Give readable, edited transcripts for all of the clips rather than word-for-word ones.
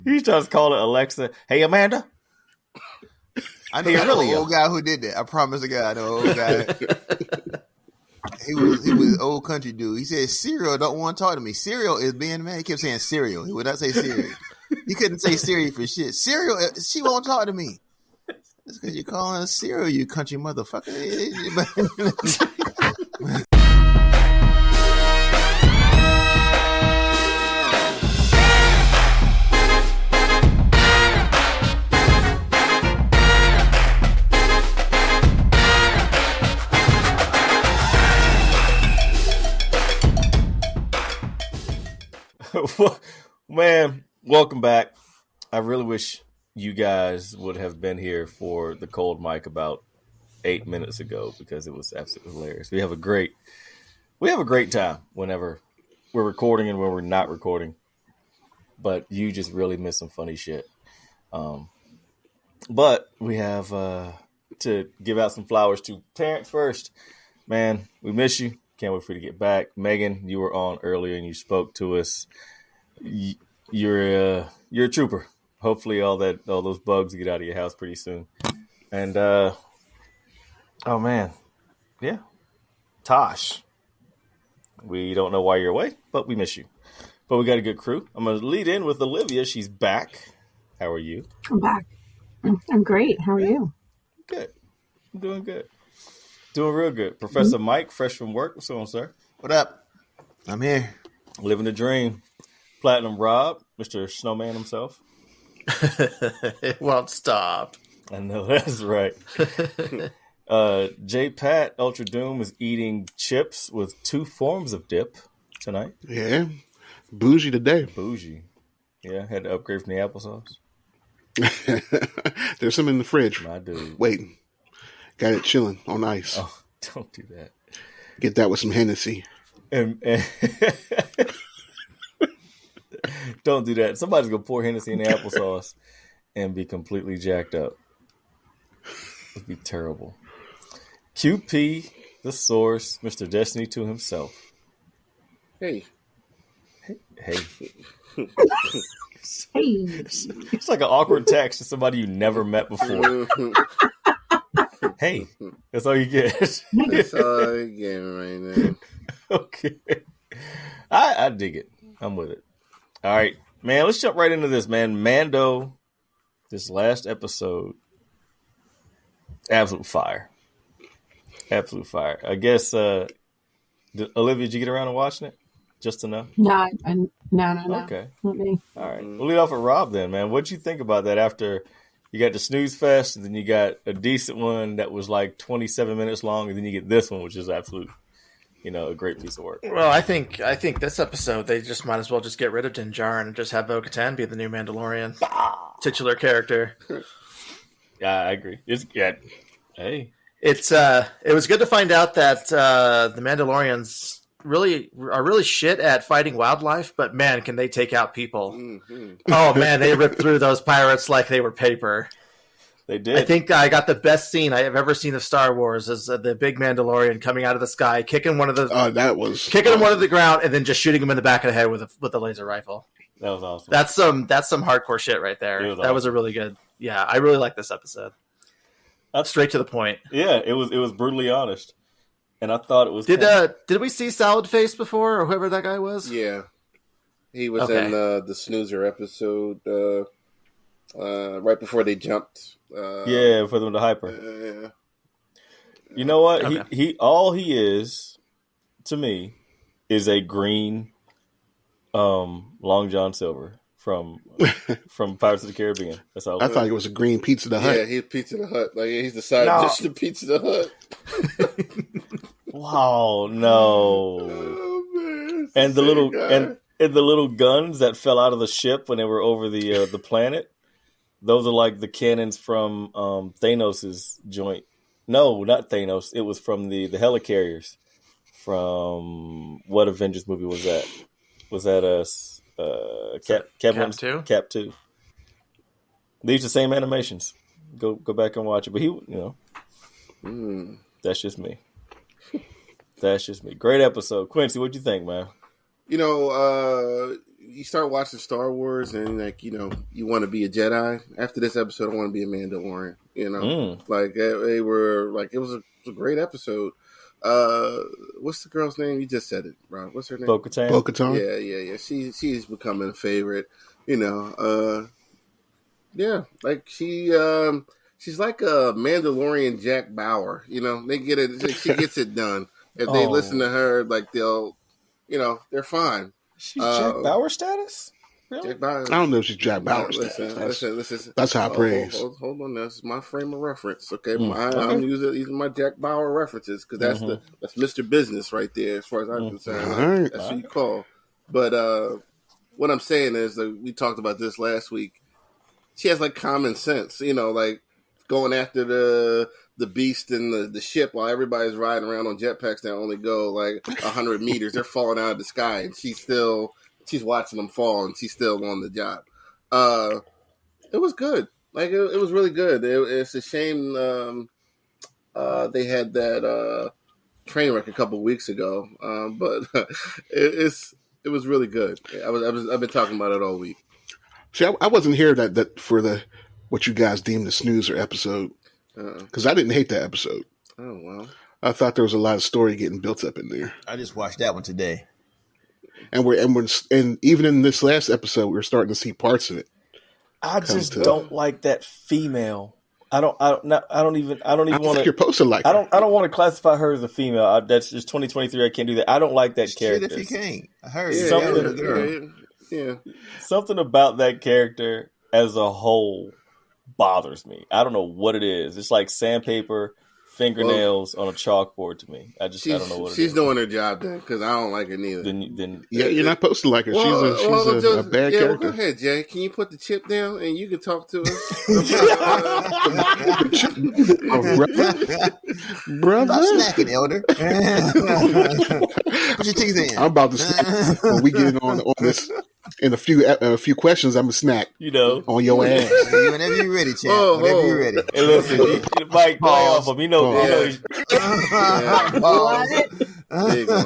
He tries to call it Alexa. Hey, Amanda. I know an old guy who did that. I promise to God, the old guy. He was an old country dude. He said, "Cereal don't want to talk to me. Cereal is being mad." He kept saying cereal. He would not say Siri. He couldn't say Siri for shit. Cereal, she won't talk to me. That's because you're calling her cereal, you country motherfucker. Man, welcome back. I really wish you guys would have been here for the cold mic about 8 minutes ago because it was absolutely hilarious. We have a great time whenever we're recording and when we're not recording. But you just really miss some funny shit. But we have to give out some flowers to Terrence first. Man, we miss you. Can't wait for you to get back. Megan, you were on earlier and you spoke to us. You're a trooper. Hopefully all those bugs get out of your house pretty soon. And oh man, yeah, Tosh. We don't know why you're away, but we miss you. But we got a good crew. I'm gonna lead in with Olivia. She's back. How are you? I'm back. I'm great. How are you? Good. I'm doing good. Doing real good. Professor Mike, fresh from work. What's going on, sir? What up? I'm here. Living the dream. Platinum Rob, Mr. Snowman himself. It won't stop. I know, that's right. J Pat, Ultra Doom, is eating chips with 2 forms of dip tonight. Yeah. Bougie today. Bougie. Yeah, had to upgrade from the applesauce. There's some in the fridge. My dude. Wait. Got it chilling on ice. Oh, don't do that. Get that with some Hennessy. And don't do that. Somebody's going to pour Hennessy in the applesauce and be completely jacked up. It'd be terrible. QP, the source, Mr. Destiny to himself. Hey. Hey. Hey. It's like an awkward text to somebody you never met before. Hey, that's all you get. That's all I get right now. Okay. I dig it. I'm with it. All right, man, let's jump right into this, man. Mando, this last episode, absolute fire. Absolute fire. I guess, Olivia, did you get around to watching it? Just to know? No. Okay. Not me. All right. We'll lead off with Rob then, man. What'd you think about that after you got the snooze fest, and then you got a decent one that was like 27 minutes long, and then you get this one, which is absolute, a great piece of work. Well, I think this episode they just might as well just get rid of Din Djarin and just have Bo-Katan be the new Mandalorian titular character. Yeah, I agree. Hey, it was good to find out that the Mandalorians are really shit at fighting wildlife, but man, can they take out people. Mm-hmm. Oh man, they ripped through those pirates like they were paper. They did. I think I got the best scene I have ever seen of Star Wars is the big Mandalorian coming out of the sky, kicking one of the him one to the ground, and then just shooting him in the back of the head with a laser rifle. That was awesome. That's some hardcore shit right there. That was a really good. Yeah, I really like this episode. Up straight to the point. Yeah, it was brutally honest. And I thought it was. Did we see Salad Face before, or whoever that guy was? Yeah, he was in the Snoozer episode right before they jumped. For them to hyper. Yeah. You know what? Okay. He is to me is a green Long John Silver from Pirates of the Caribbean. That's all. I thought it was a green Pizza the Hut. Yeah, he's Pizza the Hut. Like he's the side dish to Pizza the Hut. Wow, no. Oh, man, and the little guns that fell out of the ship when they were over the planet. Those are like the cannons from Thanos' joint. No, not Thanos. It was from the helicarriers. From what Avengers movie was that? Was that Cap 2? Cap 2. They use the same animations. Go back and watch it. But that's just me. That's just me. Great episode. Quincy, what'd you think, man? you start watching Star Wars and like you want to be a Jedi. After this episode, I want to be a Mandalorian. Like they were like it was a great episode. What's the girl's name? You just said it, Rob. What's her name? Bo-Katan. Yeah. She's becoming a favorite. Yeah, like she's like a Mandalorian Jack Bauer. They get it. She gets it done. If they listen to her, like they'll, they're fine. She's Jack Bauer status. Really? Jack Bauer. I don't know if she's Jack Bauer status. Listen. That's high praise. Hold on, that's my frame of reference. Okay, I'm using my Jack Bauer references because that's Mr. Business right there, as far as I'm concerned. Right. That's what you call. But what I'm saying is that we talked about this last week. She has like common sense, like going after the beast and the ship while everybody's riding around on jetpacks that only go like 100 meters. They're falling out of the sky, and she's watching them fall, and she's still on the job. It was good. Like it was really good. It's a shame they had that train wreck a couple of weeks ago, but it was really good. I've been talking about it all week. See, I wasn't here that for what you guys deemed the snoozer episode because I didn't hate that episode. Oh well, I thought there was a lot of story getting built up in there. I just watched that one today, and even in this last episode, we're starting to see parts of it. I just don't like that female. I don't even want to. You're supposed to like. I don't want to classify her as a female. That's just 2023. I can't do that. I don't like that character. Shit, if you can't, I heard something. Yeah. Something about that character as a whole bothers me. I don't know what it is. It's like sandpaper, fingernails on a chalkboard to me. I don't know what it is. She's doing her job then, because I don't like her neither. Then you're not supposed to like her. She's a bad character. Well, go ahead, Jay. Can you put the chip down and you can talk to us? Brother. Stop snacking, Elder. Put your teeth in. I'm about to snack when we get on this. In a few questions, I'm a snack. On your ass. Whenever you're ready, champ. Whenever you're ready. Hey, listen, Mike, play off him.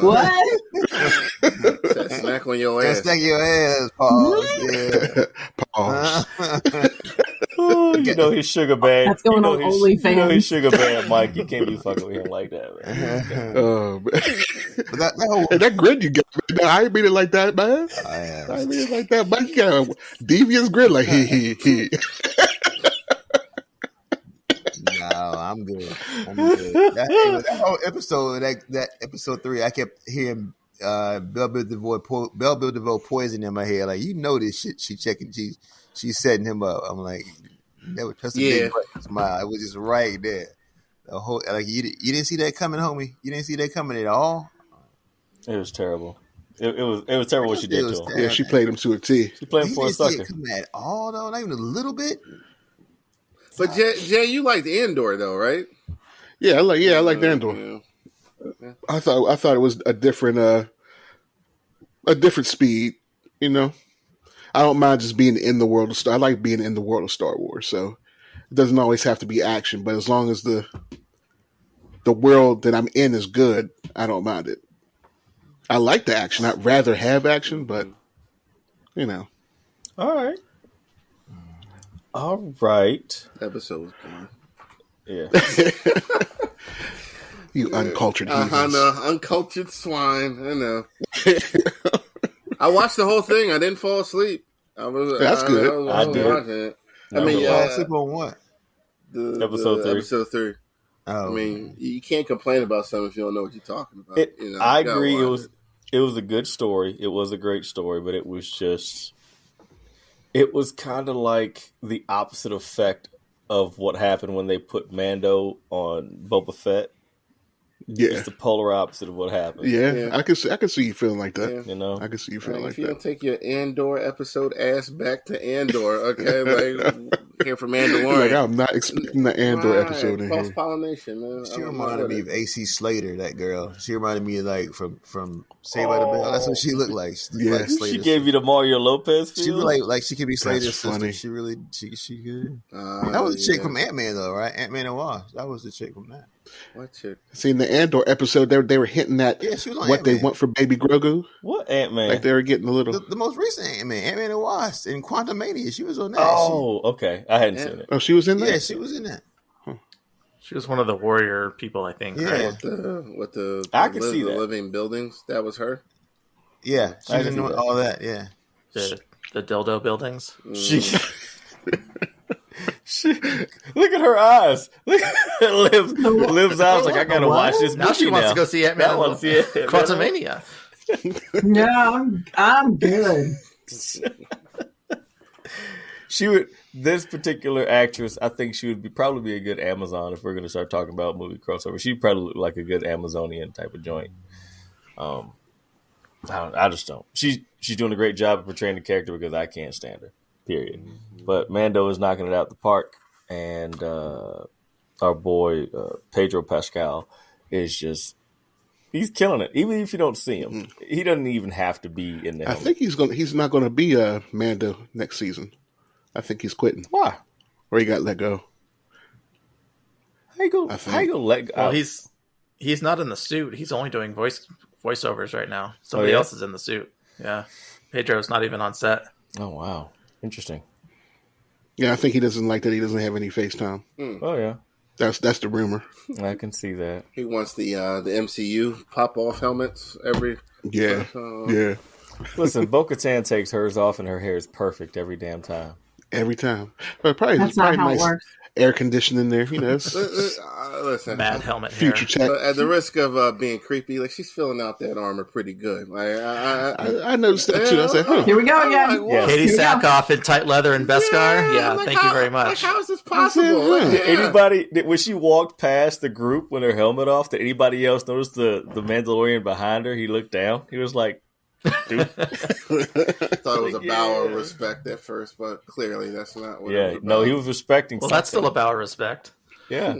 What? Snack on your ass. Snack your ass. Pause. Yeah. Pause. His sugar bag. That's going on OnlyFans. His sugar bag, Mike. You can't be fucking with him like that, man. That grin you got, man. I ain't mean it like that, man. I ain't mean it like that, man. You got a devious grin, like he. No, I'm good. That whole episode, that episode 3, I kept hearing Belle Biv DeVoe poison in my head. Like, this shit. She's setting him up. I'm like, that was just a big smile. It was just right there. The whole you didn't see that coming, homie. You didn't see that coming at all. It was terrible. It was terrible what she did to him. Yeah, she played him to a T. She played him for a sucker. He didn't see it coming at all, though. Not even a little bit. But Jay, you liked Andor though, right? Yeah, I like Andor. Yeah. I thought it was a different speed. I don't mind just being in the world of Star. I like being in the world of Star Wars. So it doesn't always have to be action, but as long as the world that I'm in is good, I don't mind it. I like the action. I'd rather have action, but All right. Episode was gone. Yeah. You uncultured heathens. Uncultured swine. I know. I watched the whole thing. I didn't fall asleep. That's good. I did. Watching it. Fall asleep on what? Episode 3. Episode 3. Oh. I mean, you can't complain about something if you don't know what you're talking about. I agree. It was a good story. It was a great story, but it was kind of like the opposite effect of what happened when they put Mando on Boba Fett. Yeah, it's the polar opposite of what happened. Yeah. I can see you feeling like that. Yeah. I can see you feeling like if you that. don't take your Andor episode ass back to Andor, okay? Like, here for Mandalorian. Like, I'm not expecting the Andor episode in here. Cross-pollination, man. She reminded me of AC Slater, that girl. She reminded me of like from Saved by the Bell. That's what she looked like. Yeah. Like Slater's She gave you the Mario Lopez feel? She like she could be Slater's That's sister. funny. She really she could. That was the chick from Ant-Man though, right? Ant-Man and Wasp. That was the chick from that. What chick? See, in the Andor episode, they were hinting at Yeah, she was on what Ant-Man. they want for Baby Grogu. What Ant-Man? Like they were getting a little. The most recent Ant-Man and Wasp in Quantum Mania. She was on that. Oh, okay. I hadn't seen it. Oh, she was in there. Yeah, she was in that. She was one of the warrior people, I think. Yeah. Right? With the I can see that. living buildings. That was her. Yeah, she I was can in see that. all that. Yeah. The dildo buildings. She look at her eyes. Look at Liv's eyes. Like, I gotta watch this movie Now she wants to go see Ant-Man. I want to see it. Quantumania. No, I'm good. She would. This particular actress, I think she would probably be a good Amazon if we're going to start talking about movie crossover. She'd probably look like a good Amazonian type of joint. I just don't. She's doing a great job of portraying the character because I can't stand her. Period. But Mando is knocking it out the park, and our boy Pedro Pascal is just—he's killing it. Even if you don't see him, he doesn't even have to be in there. I think he's not going to be Mando next season. I think he's quitting. Why? Or he got let go. How you go? How you gonna let go? Well, he's not in the suit. He's only doing voiceovers right now. Somebody else is in the suit. Yeah, Pedro's not even on set. Oh wow, interesting. Yeah, I think he doesn't like that. He doesn't have any FaceTime. Oh yeah, That's the rumor. I can see that. He wants the MCU pop off helmets every. Yeah, yeah. Listen, Bo-Katan takes hers off, and her hair is perfect every damn time. Every time. But probably That's not how it nice works. air conditioning there. You know, Listen, Mad helmet future hair. tech. at the risk of being creepy, like she's filling out that armor pretty good. Like I noticed that too. I said, huh. Here we go again. Yeah. Katie Here we go. Sackhoff in tight leather and Beskar. Yeah, like, thank you very much. Like, how is this possible? Yeah. Like, Anybody when she walked past the group with her helmet off, did anybody else notice the Mandalorian behind her? He looked down. He was like, dude. thought it was a bow of Yeah. respect at first, but clearly that's not what. It Yeah, was about. no, he was respecting. Well, that's still something. a bow of respect. Yeah,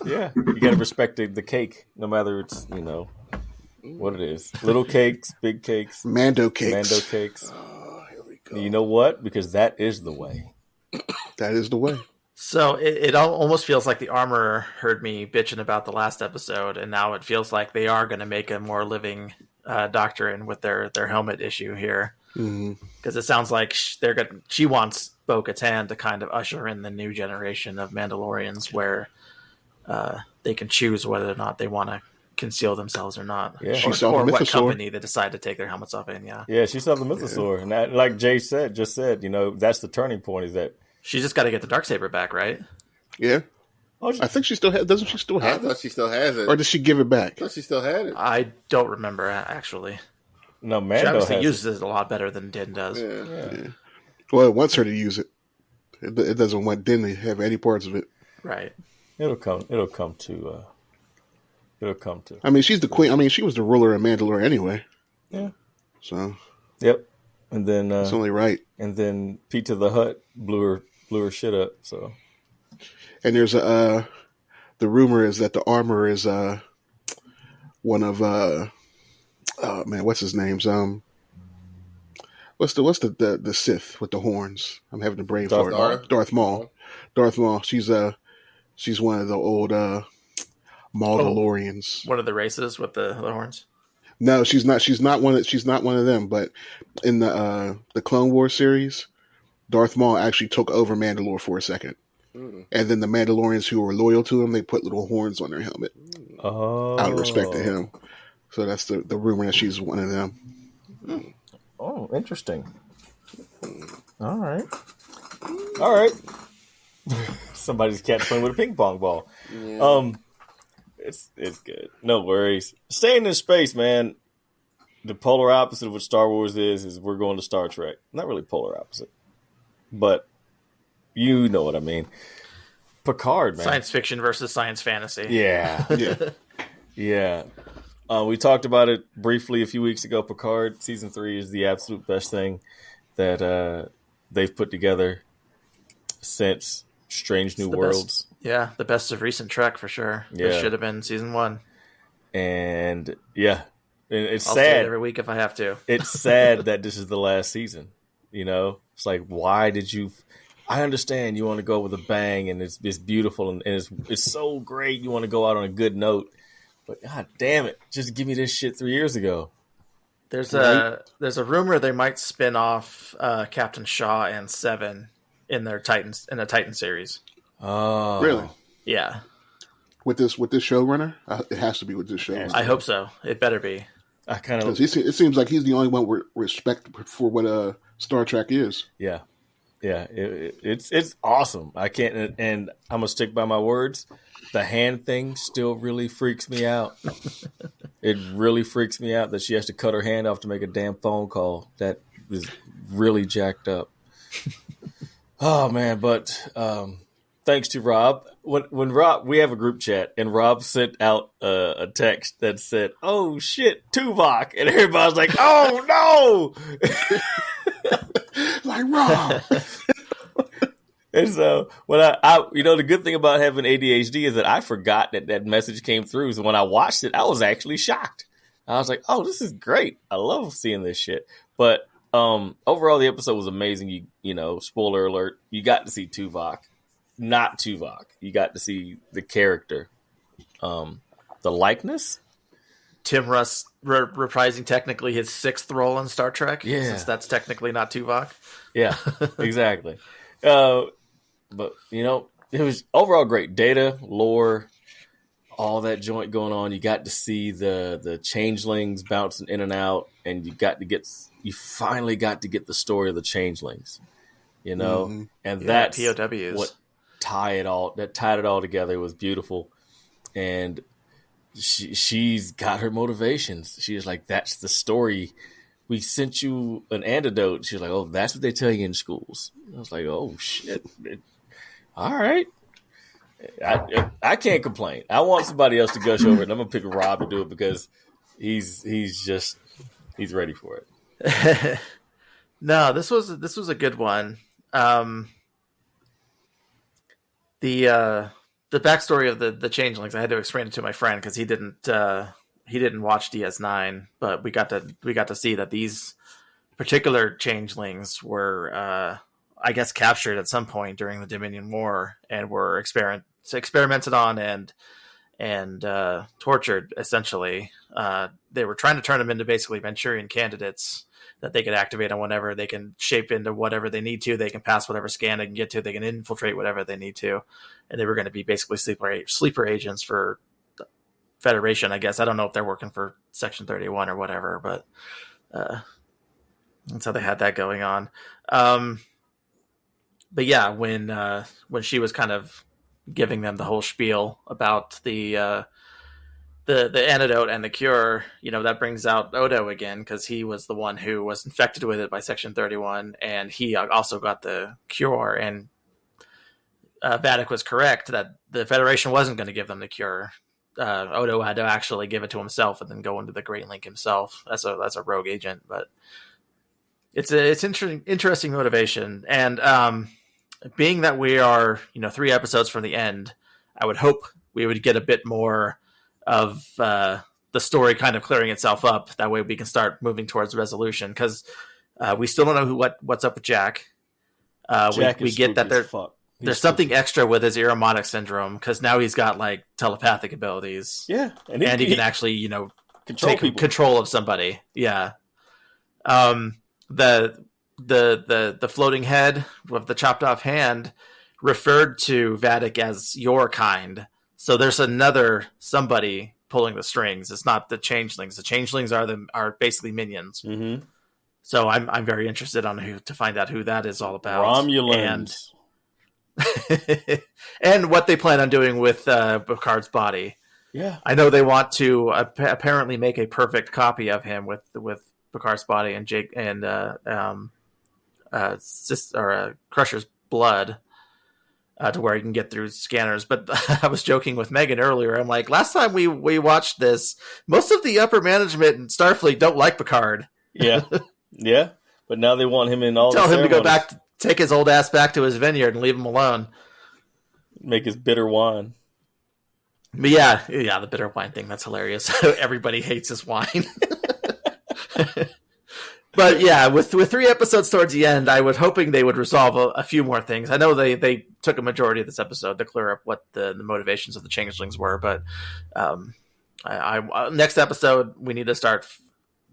yeah. You got to respect the cake, no matter it's what it is. Little cakes, big cakes, Mando cakes. Mando cakes. Oh, here we go. You know what? Because that is the way. That is the way. So it almost feels like the armor heard me bitching about the last episode, and now it feels like they are going to make a more living doctrine with their helmet issue here, because it sounds like she wants Bo-Katan to kind of usher in the new generation of Mandalorians where they can choose whether or not they want to conceal themselves or not. Yeah. She Or, saw or the what mythosaur. company they decide to take their helmets off in. Yeah, Yeah, she saw the mythosaur, and that, like Jay said, that's the turning point. Is that she just got to get the Darksaber back, right? Yeah. oh, I think she still doesn't she still I have it? thought she still has it. Or does she give it back? I thought she still had it. I don't remember actually. no She Mando obviously has uses it a lot better than Din does. Yeah. Yeah. Well, it wants her to use it. It doesn't want Din to have any parts of it. Right. It'll come to. I mean, she's the queen. I mean, she was the ruler of Mandalore anyway. Yeah. So Yep. And then it's only right. and then Pete the Hut blew her shit up. So And there's the rumor is that the armor is one of oh man, what's his name's what's the Sith with the horns? I'm having a brain Darth fart. Maul? Darth Maul. Darth Maul. She's one of the old Mandalorians. One of the races with the horns. No, she's not. She's not one of them. But in the Clone Wars series, Darth Maul actually took over Mandalore for a second, and then the Mandalorians who were loyal to him, they put little horns on their helmet out of respect to him. So that's the rumor that she's one of them. Oh, interesting. All right. Somebody's cat's playing with a ping pong ball. Yeah. It's good. No worries. Staying in space, man. The polar opposite of what Star Wars is we're going to Star Trek. Not really polar opposite, but you know what I mean. Picard, man. Science fiction versus science fantasy. Yeah. Yeah, Yeah. We talked about it briefly a few weeks ago. Picard season 3 is the absolute best thing that they've put together. since Strange New the Worlds. best. The best of recent Trek for sure. Yeah. It should have been season 1. And yeah, it's I'll sad say it every week if I have to. It's sad that this is the last season. You know, it's like, why did you? I understand you want to go with a bang, and it's beautiful, and it's so great. You want to go out on a good note, but god damn it, just give me this shit 3 years ago. There's a rumor they might spin off Captain Shaw and Seven in their Titans in a Titan series. Oh, Really? Yeah. With this showrunner, it has to be with this showrunner. I hope so. It better be. I kind of. It seems like he's the only one with respect for what Star Trek is. Yeah. It's awesome. I can't, and I'm gonna stick by my words. The hand thing still really freaks me out. It really freaks me out that she has to cut her hand off to make a damn phone call. That is really jacked up. Oh man, but thanks to Rob. When Rob, we have a group chat, and Rob sent out a text that said, "Oh shit, Tuvok," and everybody's like, "Oh no!" Like Rob. And so when I the good thing about having ADHD is that I forgot that message came through. So when I watched it, I was actually shocked. I was like, "Oh, this is great! I love seeing this shit." But overall, the episode was amazing. You know, spoiler alert: you got to see Tuvok, not Tuvok. You got to see the character, the likeness. Tim Russ reprising technically his 6th role in Star Trek. Yeah, since that's technically not Tuvok. Yeah, exactly. But it was overall great. Data, lore, all that joint going on. You got to see the changelings bouncing in and out, and you finally got to get the story of the changelings. And that's POWs. what tied it all together. It was beautiful, and she's got her motivations. She's like, that's the story. We sent you an antidote. She's like, oh, that's what they tell you in schools. I was like, oh shit. All right. I can't complain. I want somebody else to gush over it. I'm gonna pick Rob to do it because he's ready for it. No, this was a good one. The backstory of the changelings, I had to explain it to my friend because he didn't watch DS9, but we got to see that these particular changelings were I guess captured at some point during the Dominion War and were experimented on and tortured essentially. They were trying to turn them into basically Manchurian candidates that they could activate on whenever. They can shape into whatever they need to. They can pass whatever scan they can get to. They can infiltrate whatever they need to. And they were going to be basically sleeper agents for the Federation, I guess. I don't know if they're working for Section 31 or whatever, but that's how they had that going on. But yeah, when she was kind of giving them the whole spiel about the antidote and the cure, that brings out Odo again, because he was the one who was infected with it by Section 31, and he also got the cure. And Vadic was correct that the Federation wasn't going to give them the cure. Odo had to actually give it to himself and then go into the Great Link himself as a rogue agent. But it's interesting motivation. And being that we are 3 episodes from the end, I would hope we would get a bit more of the story kind of clearing itself up. That way we can start moving towards resolution, because we still don't know what's up with Jack. We get that there's something extra with his Iromodic syndrome, because now he's got like telepathic abilities. Yeah, and he can actually take control of somebody. Yeah. The floating head with the chopped off hand referred to Vadic as your kind. So there's another somebody pulling the strings. It's not the changelings. The changelings are basically minions. Mm-hmm. So I'm very interested to find out who that is all about. Romulans. And what they plan on doing with Picard's body. Yeah, I know they want to apparently make a perfect copy of him with Picard's body and Jake and Crusher's blood. To where he can get through scanners. But I was joking with Megan earlier. I'm like, last time we watched this, most of the upper management in Starfleet don't like Picard. Yeah. Yeah. But now they want him in all Tell the him to go back take his old ass back to his vineyard and leave him alone. Make his bitter wine. But yeah, the bitter wine thing, that's hilarious. Everybody hates his wine. But yeah, with 3 episodes towards the end, I was hoping they would resolve a few more things. I know they took a majority of this episode to clear up what the motivations of the changelings were, but next episode, we need to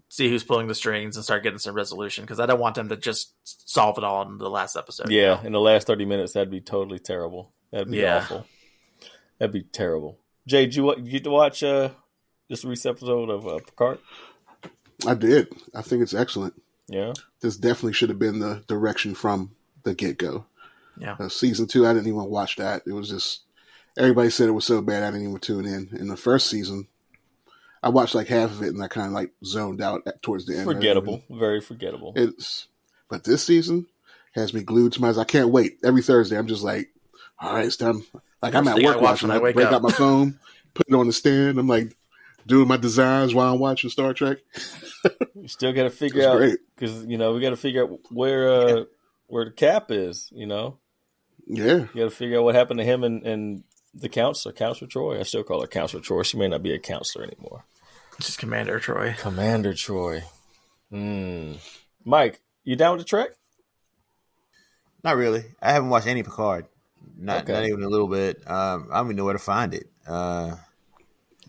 see who's pulling the strings and start getting some resolution, because I don't want them to just solve it all in the last episode. Yeah, in the last 30 minutes, that'd be totally terrible. That'd be awful. That'd be terrible. Jay, did you get to watch this recent episode of Picard? I did. I think it's excellent. Yeah. This definitely should have been the direction from the get-go. Yeah. Season 2, I didn't even watch that. It was just, everybody said it was so bad, I didn't even tune in. In the first season, I watched like half of it and I kind of like zoned out towards the end. Forgettable. Very forgettable. But this season has me glued to my eyes. I can't wait. Every Thursday, I'm just like, all right, it's time. Like, I'm at work watching. I break out my phone, put it on the stand. I'm like doing my designs while I'm watching Star Trek. You still got to figure out, because we got to figure out where the Cap is. Yeah, you got to figure out what happened to him and the counselor, Counselor Troy. I still call her Counselor Troy. She may not be a counselor anymore. Just Commander Troy. Commander Troy. Mike, you down with the Trek? Not really. I haven't watched any Picard. Not even a little bit. I don't even know where to find it.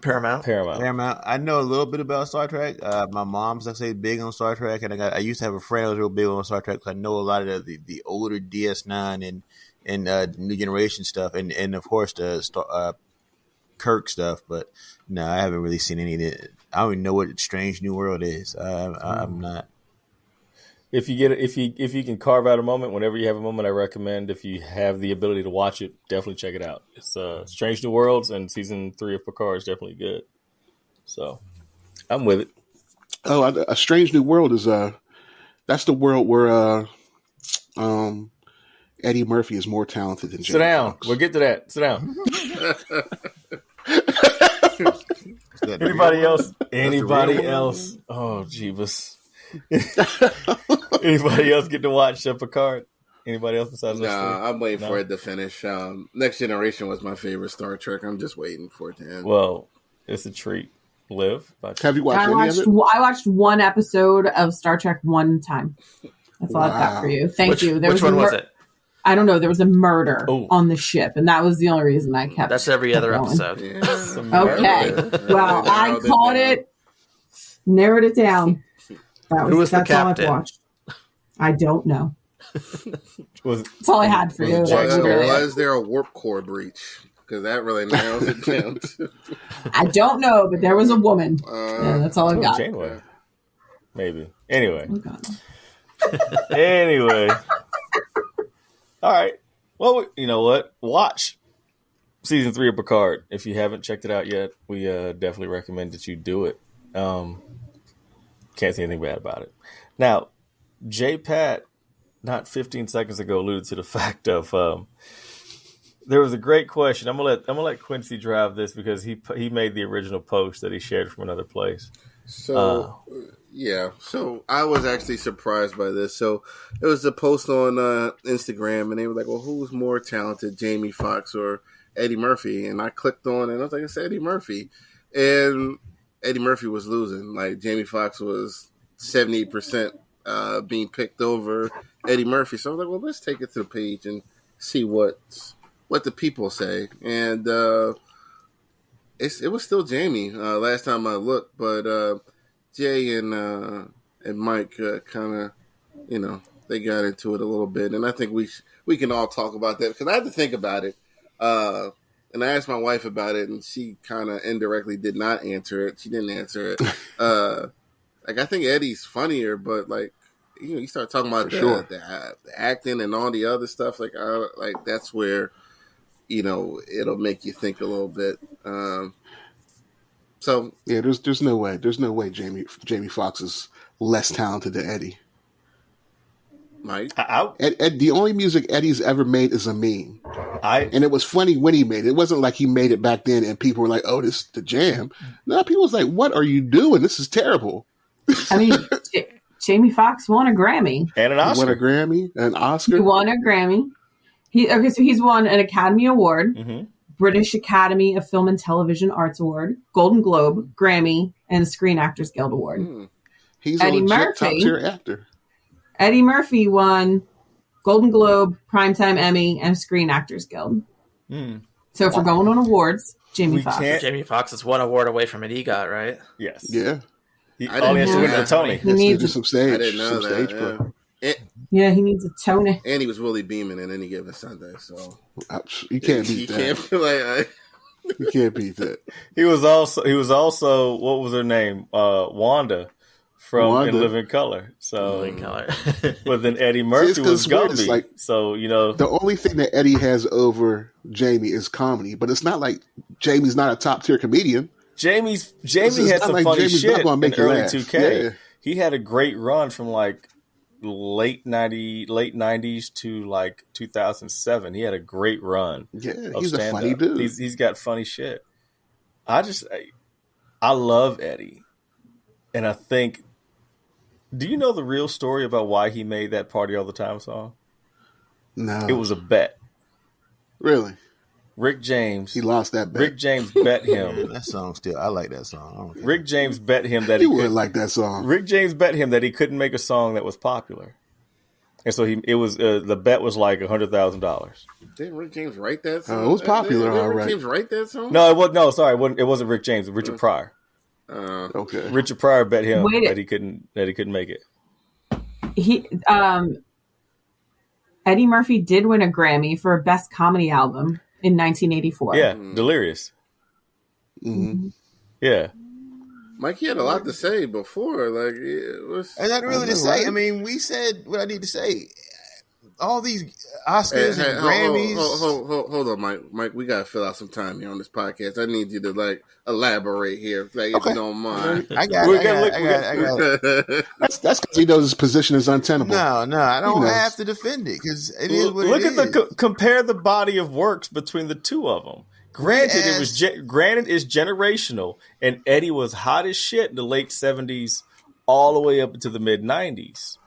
Paramount. I know a little bit about Star Trek. My mom's, I say, big on Star Trek, and I used to have a friend who was real big on Star Trek, because I know a lot of the older DS9 and New Generation stuff, and of course the Kirk stuff. But no, I haven't really seen any of it. I don't even know what Strange New World is. I'm not. If you can carve out a moment, whenever you have a moment, I recommend, if you have the ability to watch it, definitely check it out. It's Strange New Worlds, and season 3 of Picard is definitely good. So I'm with it. Oh, A Strange New World is that's the world where Eddie Murphy is more talented than Jamie Sit down. Foxx. We'll get to that. Sit down. Anybody else? Anybody else? Oh, Jeebus. Anybody else get to watch Picard? Anybody else besides us? Nah, I'm waiting for it to finish. Next Generation was my favorite Star Trek. I'm just waiting for it to end. Well, it's a treat. Liv, have you watched any of it? I watched one episode of Star Trek one time. That's all I've got for you. Thank you. Which one was it? I don't know. There was a murder on the ship, and that was the only reason I kept. That's every other episode. Yeah. Okay. Well, I caught it, narrowed it down. That's all I've watched. I don't know. That's all I had for you. Was there a warp core breach? Because that really narrows it down. I don't know, but there was a woman. That's all I got. Janeway. Maybe. Anyway. Anyway. All right. Well, you know what? Watch season 3 of Picard. If you haven't checked it out yet, we definitely recommend that you do it. Can't say anything bad about it. Now, J. Pat, not 15 seconds ago, alluded to the fact of there was a great question. I'm gonna let Quincy drive this, because he made the original post that he shared from another place. So so I was actually surprised by this. So it was a post on Instagram, and they were like, "Well, who's more talented, Jamie Foxx or Eddie Murphy?" And I clicked on it, and I was like, "It's Eddie Murphy," and Eddie Murphy was losing. Like, Jamie Foxx was 70% being picked over Eddie Murphy. So I was like, well, let's take it to the page and see what the people say. And it was still Jamie last time I looked, but Jay and Mike kind of, they got into it a little bit. And I think we can all talk about that, because I had to think about it. And I asked my wife about it, and she kind of indirectly did not answer it. She didn't answer it. I think Eddie's funnier, but you start talking about the acting and all the other stuff. Like that's where, it'll make you think a little bit. So yeah, there's no way Jamie Foxx is less talented than Eddie. Mike, Ed, the only music Eddie's ever made is a meme, and it was funny when he made it. It wasn't like he made it back then and people were like, "Oh, this is the jam." No, people was like, "What are you doing? This is terrible." I mean, Jamie Foxx won a Grammy and an Oscar. He won a Grammy, an Oscar. He won a Grammy. So he's won an Academy Award, British Academy of Film and Television Arts Award, Golden Globe, Grammy, and the Screen Actors Guild Award. He's a top tier actor. Eddie Murphy won Golden Globe, Primetime Emmy, and Screen Actors Guild. So if we're going on awards, Jamie Foxx. Jamie Foxx is one award away from an EGOT, right? Yes. Yeah. He only has to win the Tony. He needs some stage. I didn't know that. Yeah, he needs a Tony. And he was really beaming in any given Sunday, so you can't beat that. You can't beat that. He was also what was her name? Wanda from In Living Color. So Living Color. But then Eddie Murphy was Gumby. Like, so the only thing that Eddie has over Jamie is comedy, but it's not like Jamie's not a top tier comedian. Jamie had some funny shit in early 2K. Yeah. He had a great run from like late 90s to like 2007. He had a great run. Yeah, he's a funny dude. He's got funny shit. I love Eddie. And I think, do you know the real story about why he made that Party All the Time song? No. It was a bet. Really? Rick James. He lost that bet. Rick James bet him. That song I like that song. Rick James bet him that he wouldn't like that song. Rick James bet him that he couldn't make a song that was popular. And so the bet was like $100,000. Didn't Rick James write that song? It was popular, all right. Rick James write that song? No, it wasn't Rick James. It was Richard Pryor. Okay. Richard Pryor bet him that he couldn't make it. Eddie Murphy did win a Grammy for Best Comedy Album in 1984. Yeah, Delirious. Mm-hmm. Yeah. Mike, he had a lot to say before. Like, it was. There's nothing really to say. I mean, we said what I need to say. All these Oscars and Grammys. Hold on, Mike. Mike, we gotta fill out some time here on this podcast. I need you to like elaborate here, like, if you don't mind. I got it. That's because he knows his position is untenable. No, I don't have to defend it because it is what Look it at compare the body of works between the two of them. Granted, it's generational, and Eddie was hot as shit in the late 70s, all the way up into the mid 90s.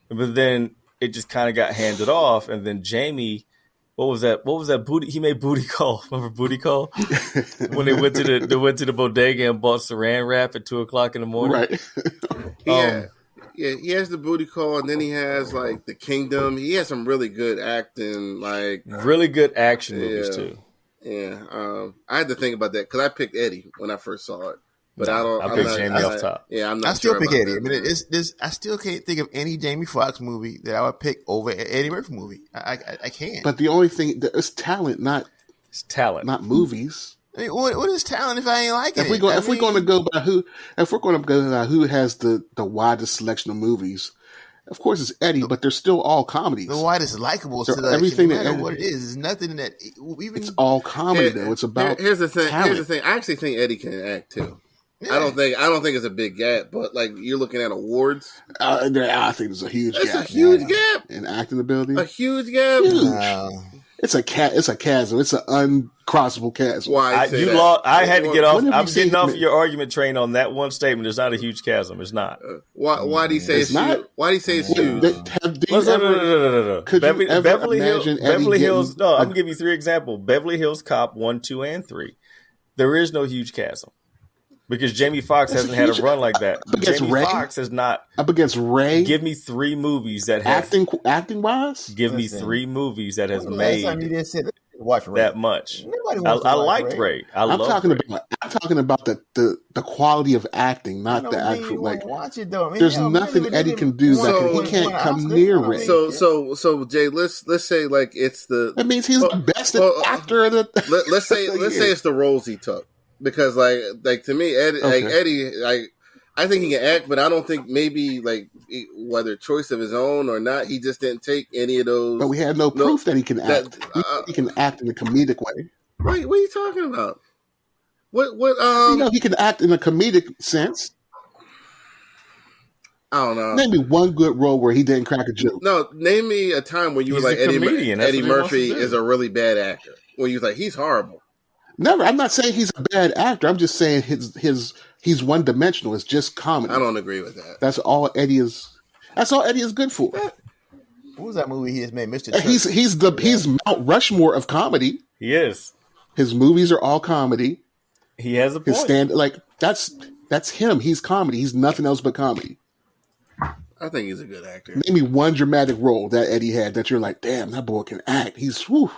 But then it just kind of got handed off, and then Jamie, what was that booty? He made Booty Call. Remember Booty Call? When they went to the bodega and bought Saran wrap at 2:00 in the morning. Right. He has the Booty Call, and then he has like The Kingdom. He has some really good acting, like really good action movies too. Yeah, I had to think about that because I picked Eddie when I first saw it, but I picked Jamie off top. Yeah, I'm not. I still sure pick Eddie. That. I mean, I still can't think of any Jamie Foxx movie that I would pick over an Eddie Murphy movie. I can't. But the only thing it's talent, not movies. I mean, what is talent if I ain't liking it? If we're going to go by who has the widest selection of movies, of course it's Eddie, but they're still all comedies. The widest likable selection, everything no matter what it is nothing that even. It's all comedy though. It's about here's the thing. talent. Here's the thing. I actually think Eddie can act too. Yeah. I don't think it's a big gap, but like you're looking at awards. I think there's a huge gap. It's a huge gap in acting ability. A huge gap. Huge. It's a chasm. It's an uncrossable chasm. Why? I had to get off. I'm getting off your argument train on that one statement. It's not a huge chasm. It's not. Why do you say it's not? Why do you say it's huge? No. Beverly Hills. No, I'm gonna give you 3 examples. Beverly Hills Cop 1, 2, and 3. There is no huge chasm. Because Jamie Foxx hasn't had a run like that. Jamie Foxx has not. Up against Ray? Give me 3 movies that have. Acting wise? Give me 3 movies that has made that much. I liked Ray. I'm talking about the quality of acting, not the actual. Like, watch it though. There's nothing Eddie can do he can't come near Ray. So Jay, let's say like it's the. That means he's the best actor. Let's say it's the roles he took. Because like to me, Eddie, I think he can act, but I don't think maybe like whether choice of his own or not, he just didn't take any of those. But we had no proof that he can act. He can act in a comedic way. What are you talking about? What? He can act in a comedic sense. I don't know. Name me one good role where he didn't crack a joke. No, name me a time when you were like Eddie Murphy is a really bad actor. When you was like he's horrible. Never. I'm not saying he's a bad actor. I'm just saying he's one dimensional. It's just comedy. I don't agree with that. That's all Eddie is. That's all Eddie is good for. What was that movie he just made, Mr. Church? He's Mount Rushmore of comedy. He is. His movies are all comedy. He has a point. That's him. He's comedy. He's nothing else but comedy. I think he's a good actor. Name me one dramatic role that Eddie had that you're like, damn, that boy can act. He's whew.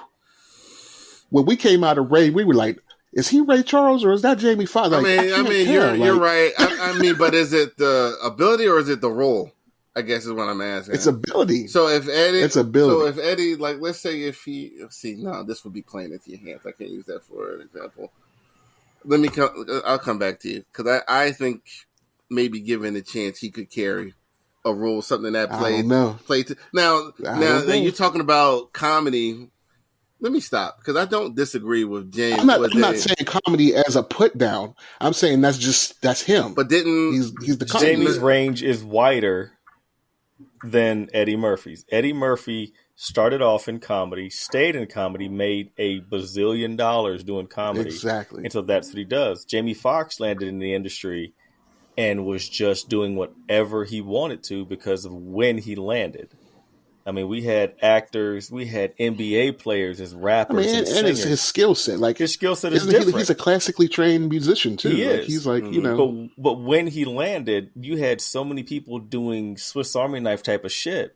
When we came out of Ray, we were like, is he Ray Charles or is that Jamie Foxx? Like, I mean, you're right. I mean, but is it the ability or is it the role? I guess is what I'm asking. It's ability. So if Eddie, it's ability. So if Eddie, like, let's say if he, this would be playing into your hands. I can't use that for an example. I'll come back to you because I think maybe given a chance he could carry a role, something that played. Now you're talking about comedy. Let me stop because I don't disagree with James. I'm not saying comedy as a put down. I'm saying that's him. But he's the comedy. Jamie's range is wider than Eddie Murphy's. Eddie Murphy started off in comedy, stayed in comedy, made $1 bazillion doing comedy. Exactly. And so that's what he does. Jamie Foxx landed in the industry and was just doing whatever he wanted to because of when he landed. I mean, we had actors, we had NBA players as rappers and singers. His skill set. Like, his skill set is different. He's a classically trained musician, too. He is. He's like, But when he landed, you had so many people doing Swiss Army knife type of shit.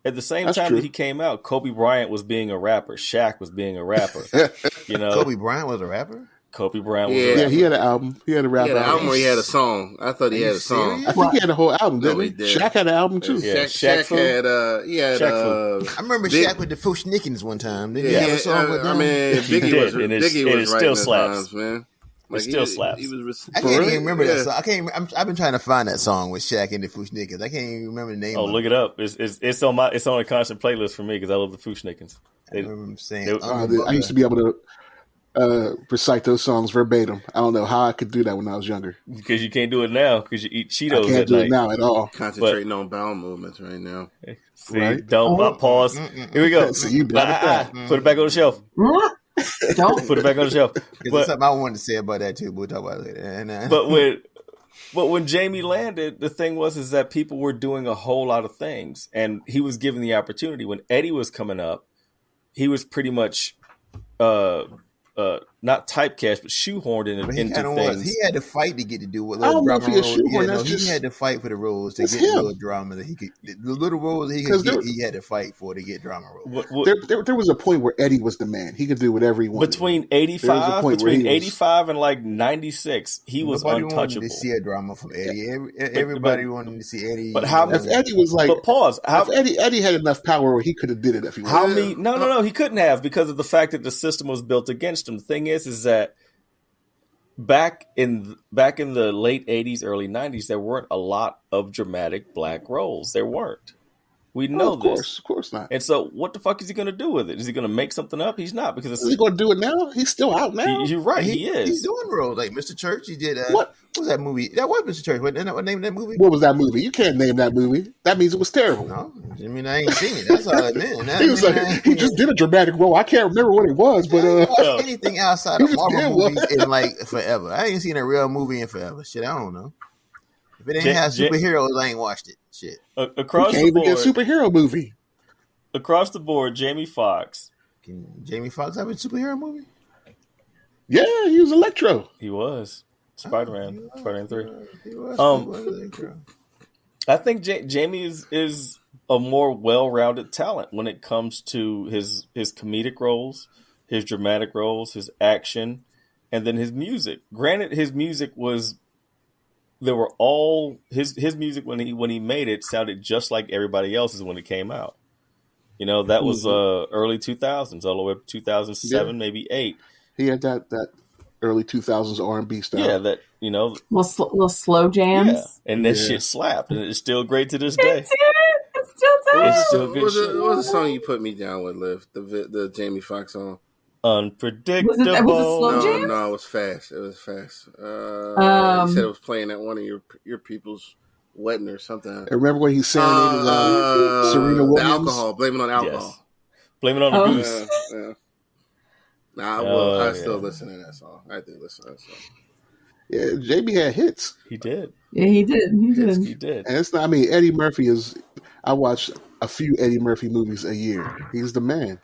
At the same time that he came out, Kobe Bryant was being a rapper. Shaq was being a rapper. Kobe Bryant was a rapper? Kobe Bryant was a rapper. Yeah, he had an album. He had a rap album where he had a song. I thought he had a song. I think he had a whole album, didn't he? did. Shaq had an album, too. Yeah, Shaq had I remember Shaq with the Fushnikins one time. Did he have a song with them? I mean, Biggie was still right slaps. times, man. Like, it still slaps. I can't even remember that song. I've been trying to find that song with Shaq and the Fushnikins. I can't even remember the name. Look it up. It's on a constant playlist for me because I love the Fushnikins. I remember saying. I used to be able to recite those songs verbatim. I don't know how I could do that when I was younger. Because you can't do it now because you eat Cheetos. I can't do it now at all. Concentrating on bowel movements right now. See, don't pause. Here we go. So you bad put it back on the shelf. Don't put it back on the shelf. There's something I wanted to say about that too. But we'll talk about it later. But when Jamie landed, the thing was that people were doing a whole lot of things, and he was given the opportunity. When Eddie was coming up, he was pretty much not typecast, but shoehorned into things. He had to fight to get to do what little drama roles. He had to fight for the roles to get the little drama that he could. The little roles he could get, he had to fight for to get drama roles. There was a point where Eddie was the man. He could do whatever he wanted. Between 85 and like 96, he was untouchable. Wanted to see a drama from Eddie. Everybody wanted to see Eddie. But how? If Eddie was like, but pause. If Eddie had enough power where he could have did it if he wanted. No, he couldn't have because of the fact that the system was built against him. The thing is that back in the late 80s, early 90s, there weren't a lot of dramatic black roles. There weren't. We know this. Of course not. And so what the fuck is he going to do with it? Is he going to make something up? He's not. Because is he going to do it now? He's still out now. You're right. He is. He's doing roles like Mr. Church. He did. What was that movie? That was Mr. Church. What name of that movie? What was that movie? You can't name that movie. That means it was terrible. No, I mean I ain't seen it. That's all I meant. He just did a dramatic role. I can't remember what it was, but anything outside of Marvel movies in like forever. I ain't seen a real movie in forever. Shit, I don't know. If it ain't have superheroes, I ain't watched it. Shit. Across the board, a superhero movie. Across the board, Jamie Foxx. Can Jamie Foxx have a superhero movie? Yeah, he was Electro. He was Spider-Man. Spider-Man 3. He was I think Jamie is a more well-rounded talent when it comes to his comedic roles, his dramatic roles, his action, and then his music. Granted, his music was. There were all his music when he made it sounded just like everybody else's when it came out. That was early 2000s, all the way up to 2007, maybe 8. He had that early 2000s R&B style. Yeah, that little slow jams. Yeah, and that shit slapped, and it's still great to this day. It still does. It's still good shit. What was the song you put me down with, Liv? The Jamie Foxx song. Unpredictable. Was it slow jam? No, it was fast. You said it was playing at one of your people's wedding or something. I remember when he serenaded Serena Williams. The alcohol. Blame it on alcohol. Yes. Blame it on the goose. Yeah. I still listen to that song. I do listen to that song. Yeah, JB had hits. He did. Yeah, he did. He did. And it's not. I mean, Eddie Murphy is. I watch a few Eddie Murphy movies a year. He's the man.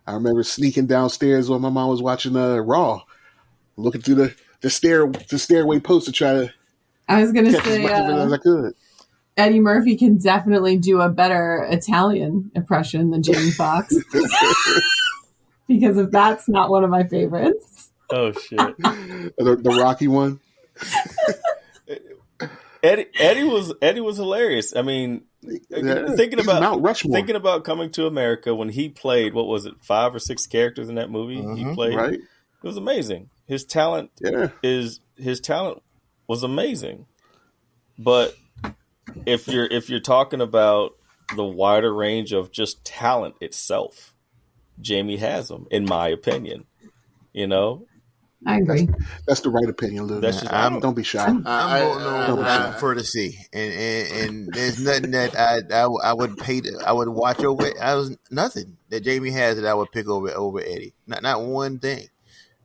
I remember sneaking downstairs when my mom was watching Raw, looking through the stairway post to try to. I was going to catch as much of it as I could. Eddie Murphy can definitely do a better Italian impression than Jamie Foxx. Because if that's not one of my favorites. Oh shit! the Rocky one. Eddie was hilarious. I mean, thinking about Coming to America when he played, what was it, 5 or 6 characters in that movie? He played. Right. It was amazing. His talent was amazing. But if you're talking about the wider range of just talent itself, Jamie has them, in my opinion. You know, I agree. That's the right opinion, Lou. Don't be shy. I'm voting on what I prefer to see, and there's nothing that I would pay. I would watch over it. I was nothing that Jamie has that I would pick over Eddie. Not one thing.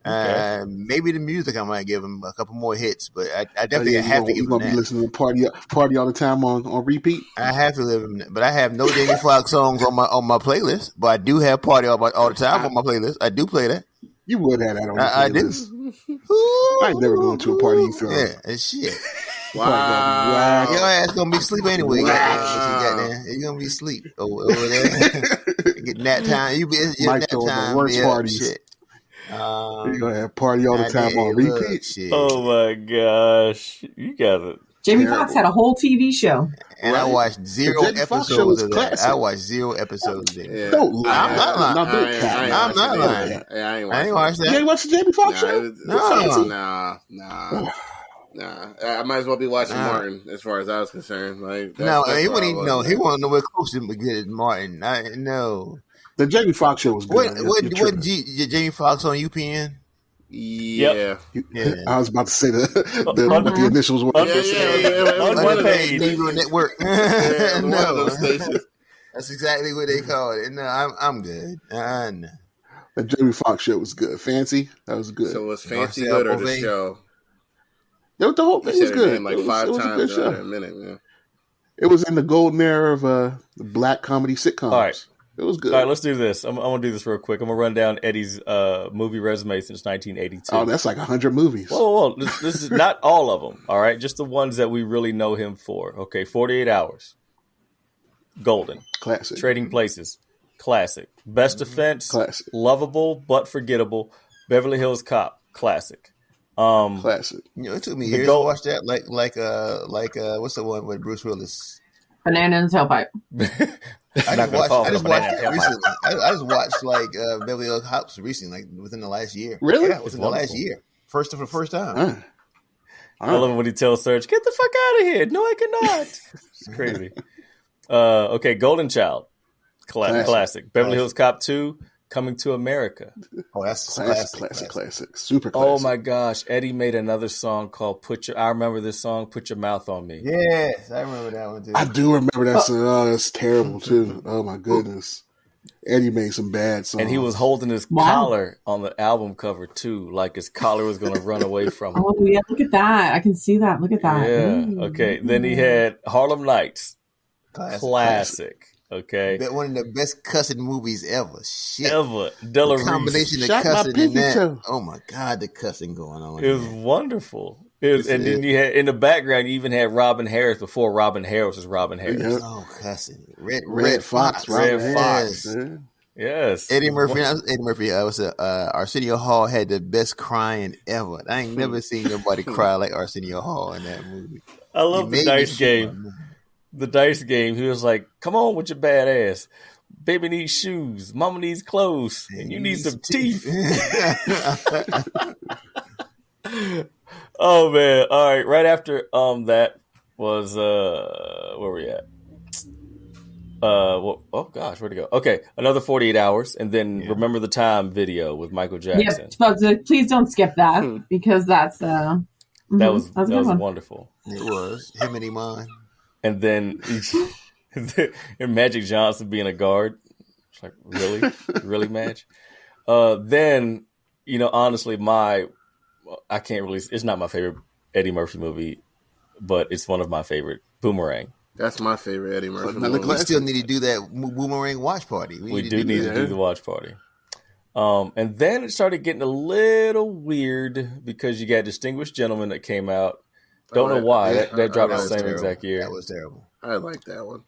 Okay. Maybe the music I might give him a couple more hits, but I definitely have to give him that. You gonna be listening to party all the time on repeat? I have to live in that, but I have no Jamie Foxx songs on my playlist. But I do have party all the time on my playlist. I do play that. You would have that on your playlist. I do. I ain't never going to a party you throw. Yeah, it's shit. Wow. Your ass gonna be asleep anyway. You're gonna be asleep over there. Get nap time. You be nap time. The worst parties. Shit. You're gonna have party all the time on repeat. Oh my gosh, you got it. Jamie Foxx had a whole TV show, and I watched 0 episodes of that. I watched 0 episodes of that. Don't lie. I'm not lying. I'm not lying. I ain't watched that. You ain't watched the Jamie Foxx show? Nah. I might as well be watching Martin, as far as I was concerned. Like, he wouldn't even know. He wasn't nowhere close to good as Martin. No. The Jamie Foxx show was good. What Jamie Foxx on UPN? Yeah. I was about to say the initials were. Underpaid Negro Network. No. That's exactly what they call it. No, I'm good. No. The Jamie Foxx show was good. Fancy? That was good. So was Fancy good or the show? The whole thing was good. Like 5 times in a minute, man. It was in the golden era of the black comedy sitcoms. All right. It was good. All right, let's do this. I'm going to do this real quick. I'm going to run down Eddie's movie resume since 1982. Oh, that's like 100 movies. Whoa. This is not all of them, all right? Just the ones that we really know him for. Okay, 48 Hours. Golden. Classic. Trading Places. Classic. Best Defense. Classic. Lovable but Forgettable. Beverly Hills Cop. Classic. Classic. It took me years to watch that. Like what's the one with Bruce Willis? Banana in the Tailpipe. I just watched it recently. I just watched Beverly Hills Cops recently, like within the last year. Really? Yeah, within the last year. For the first time. I love it when he tells Serge, "Get the fuck out of here!" No, I cannot. It's crazy. Okay, Golden Child, classic. Beverly Hills Cop 2, Coming to America. Oh, that's classic. Super classic. Oh my gosh, Eddie made another song called I remember this song, Put Your Mouth on Me. Yes, I remember that one too. I do remember that song. Oh, that's terrible too. Oh my goodness. Eddie made some bad songs. And he was holding his collar on the album cover too, like his collar was going to run away from him. Oh yeah, look at that. I can see that. Look at that. Yeah. Okay. Then he had Harlem Nights. Classic. Okay. One of the best cussing movies ever. Shit. Ever. Della the combination of cussing and that. Oh my God, the cussing going on. It was wonderl. And then you had in the background, you even had Robin Harris before Robin Harris was Robin Harris. Yeah. Oh, cussing. Red Fox. Red Fox. Yes. Eddie Murphy. Arsenio Hall had the best crying ever. I ain't never seen nobody cry like Arsenio Hall in that movie. I love the dice game. The dice game. He was like, "Come on with your bad ass. Baby needs shoes. Mama needs clothes. And you need some teeth." Oh man! All right. Right after that was where we at? Oh gosh, where'd it go? Okay, another 48 Hours, and then Remember the Time video with Michael Jackson. Yep. Please don't skip that because that's that was wonderful. It was him and Iman. And then and Magic Johnson being a guard. It's like, really? Really, Madge? Then honestly, I can't really. It's not my favorite Eddie Murphy movie, but it's one of my favorite. Boomerang. That's my favorite Eddie Murphy movie. We still need to do that Boomerang watch party. We do need to do the watch party. And then it started getting a little weird because you got Distinguished Gentleman that came out. Don't know why. That dropped the same exact year. That was terrible. I like that one.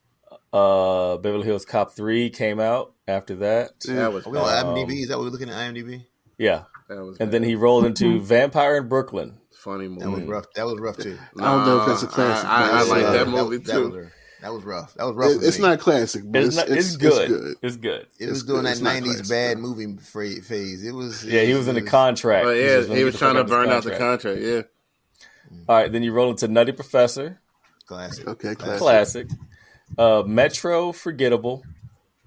Beverly Hills Cop 3 came out after that. That was IMDb. Is that what we're looking at IMDb? Yeah. And then he rolled into Vampire in Brooklyn. Funny movie. That was rough too. I don't know if that's a classic. I like that movie too. That was rough. That was rough. It's not classic, but it's good. It's good. It was doing that '90s bad movie phase. It was. Yeah, he was in a contract. Oh, yeah, he was trying to burn out the contract. Yeah. All right, then you roll into Nutty Professor. Classic. Okay, classic. Metro, forgettable.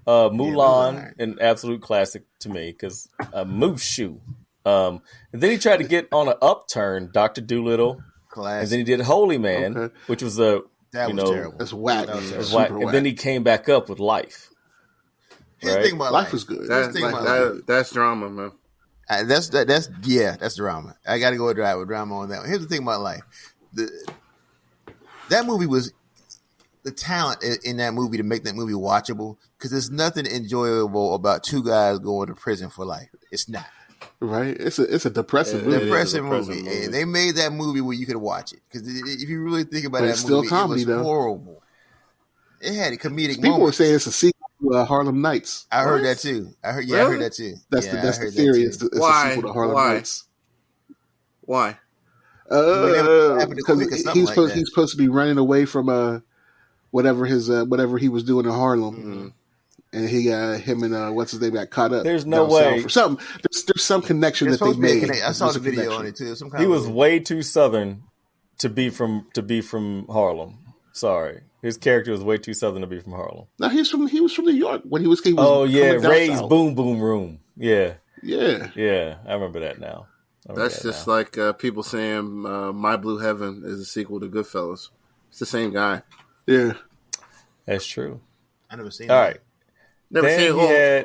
Mulan, an absolute classic to me because Mushu. And then he tried to get on an upturn, Dr. Dolittle. Classic. And then he did Holy Man, which was that was terrible. That's whack. And then he came back up with Life. His thing about Life was good. That's drama, man. That's drama. I got to go with drama on that one. Here's the thing about Life. That movie was the talent in that movie to make that movie watchable because there's nothing enjoyable about two guys going to prison for life. It's not. Right? It's a depressing movie. Depressing movie. And they made that movie where you could watch it because if you really think about it's that still movie, comedy, it was though. horrible. It had a comedic People moments. were saying it's a sequel to Harlem Nights. I heard that too. I heard that too. That's the theory. It's a sequel to Harlem Nights. Why? Because he's supposed to be running away from whatever he was doing in Harlem. Mm-hmm. And him and what's his name got caught up. There's no way for something. There's some connection that they made. I saw the video on it too. He was way too Southern to be from Harlem. Sorry, his character was way too Southern to be from Harlem. No, he was from New York when he was. Ray's Boom Boom Room. Yeah. I remember that now. That's just like people saying My Blue Heaven is a sequel to Goodfellas. It's the same guy. Yeah, that's true. I never seen. All right. Never seen.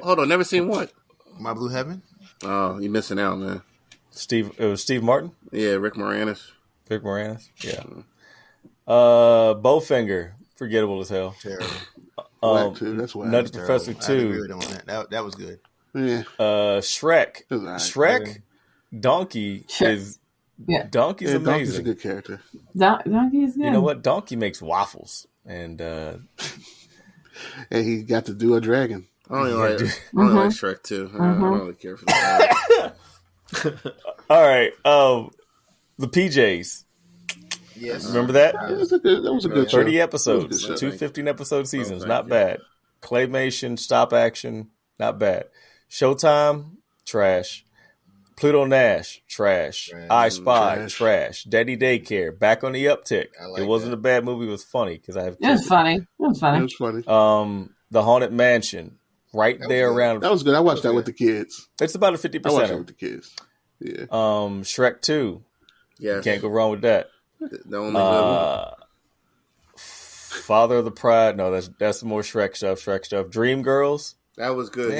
Hold on. Never seen what? My Blue Heaven. Oh, you're missing out, man. It was Steve Martin. Yeah, Rick Moranis. Yeah. Bowfinger, forgettable as hell. Terrible. That's why. Nutty Professor 2. That was good. Yeah. Shrek. Shrek. Donkey is. Yeah. Donkey's amazing. Donkey's a good character. Donkey is good. You know what? Donkey makes waffles, and he got to do a dragon. I don't like Shrek too. I don't really care for that. All right. The PJs. Yes. Remember that? That was a good 30 show. episodes. 2 15-episode seasons. Not bad. Claymation, stop action. Not bad. Showtime, trash. Pluto Nash, trash. I Spy, trash. Daddy Daycare, back on the uptick. It wasn't a bad movie. It was funny because I have kids. It was funny. It was funny. The Haunted Mansion, right there around. That was good. I watched that with the kids. It's about a 50%. I watched it with the kids. Yeah. Shrek 2. Yeah. Can't go wrong with that. The only good one. Father of the Pride. No, that's more Shrek stuff. Dreamgirls. That was good.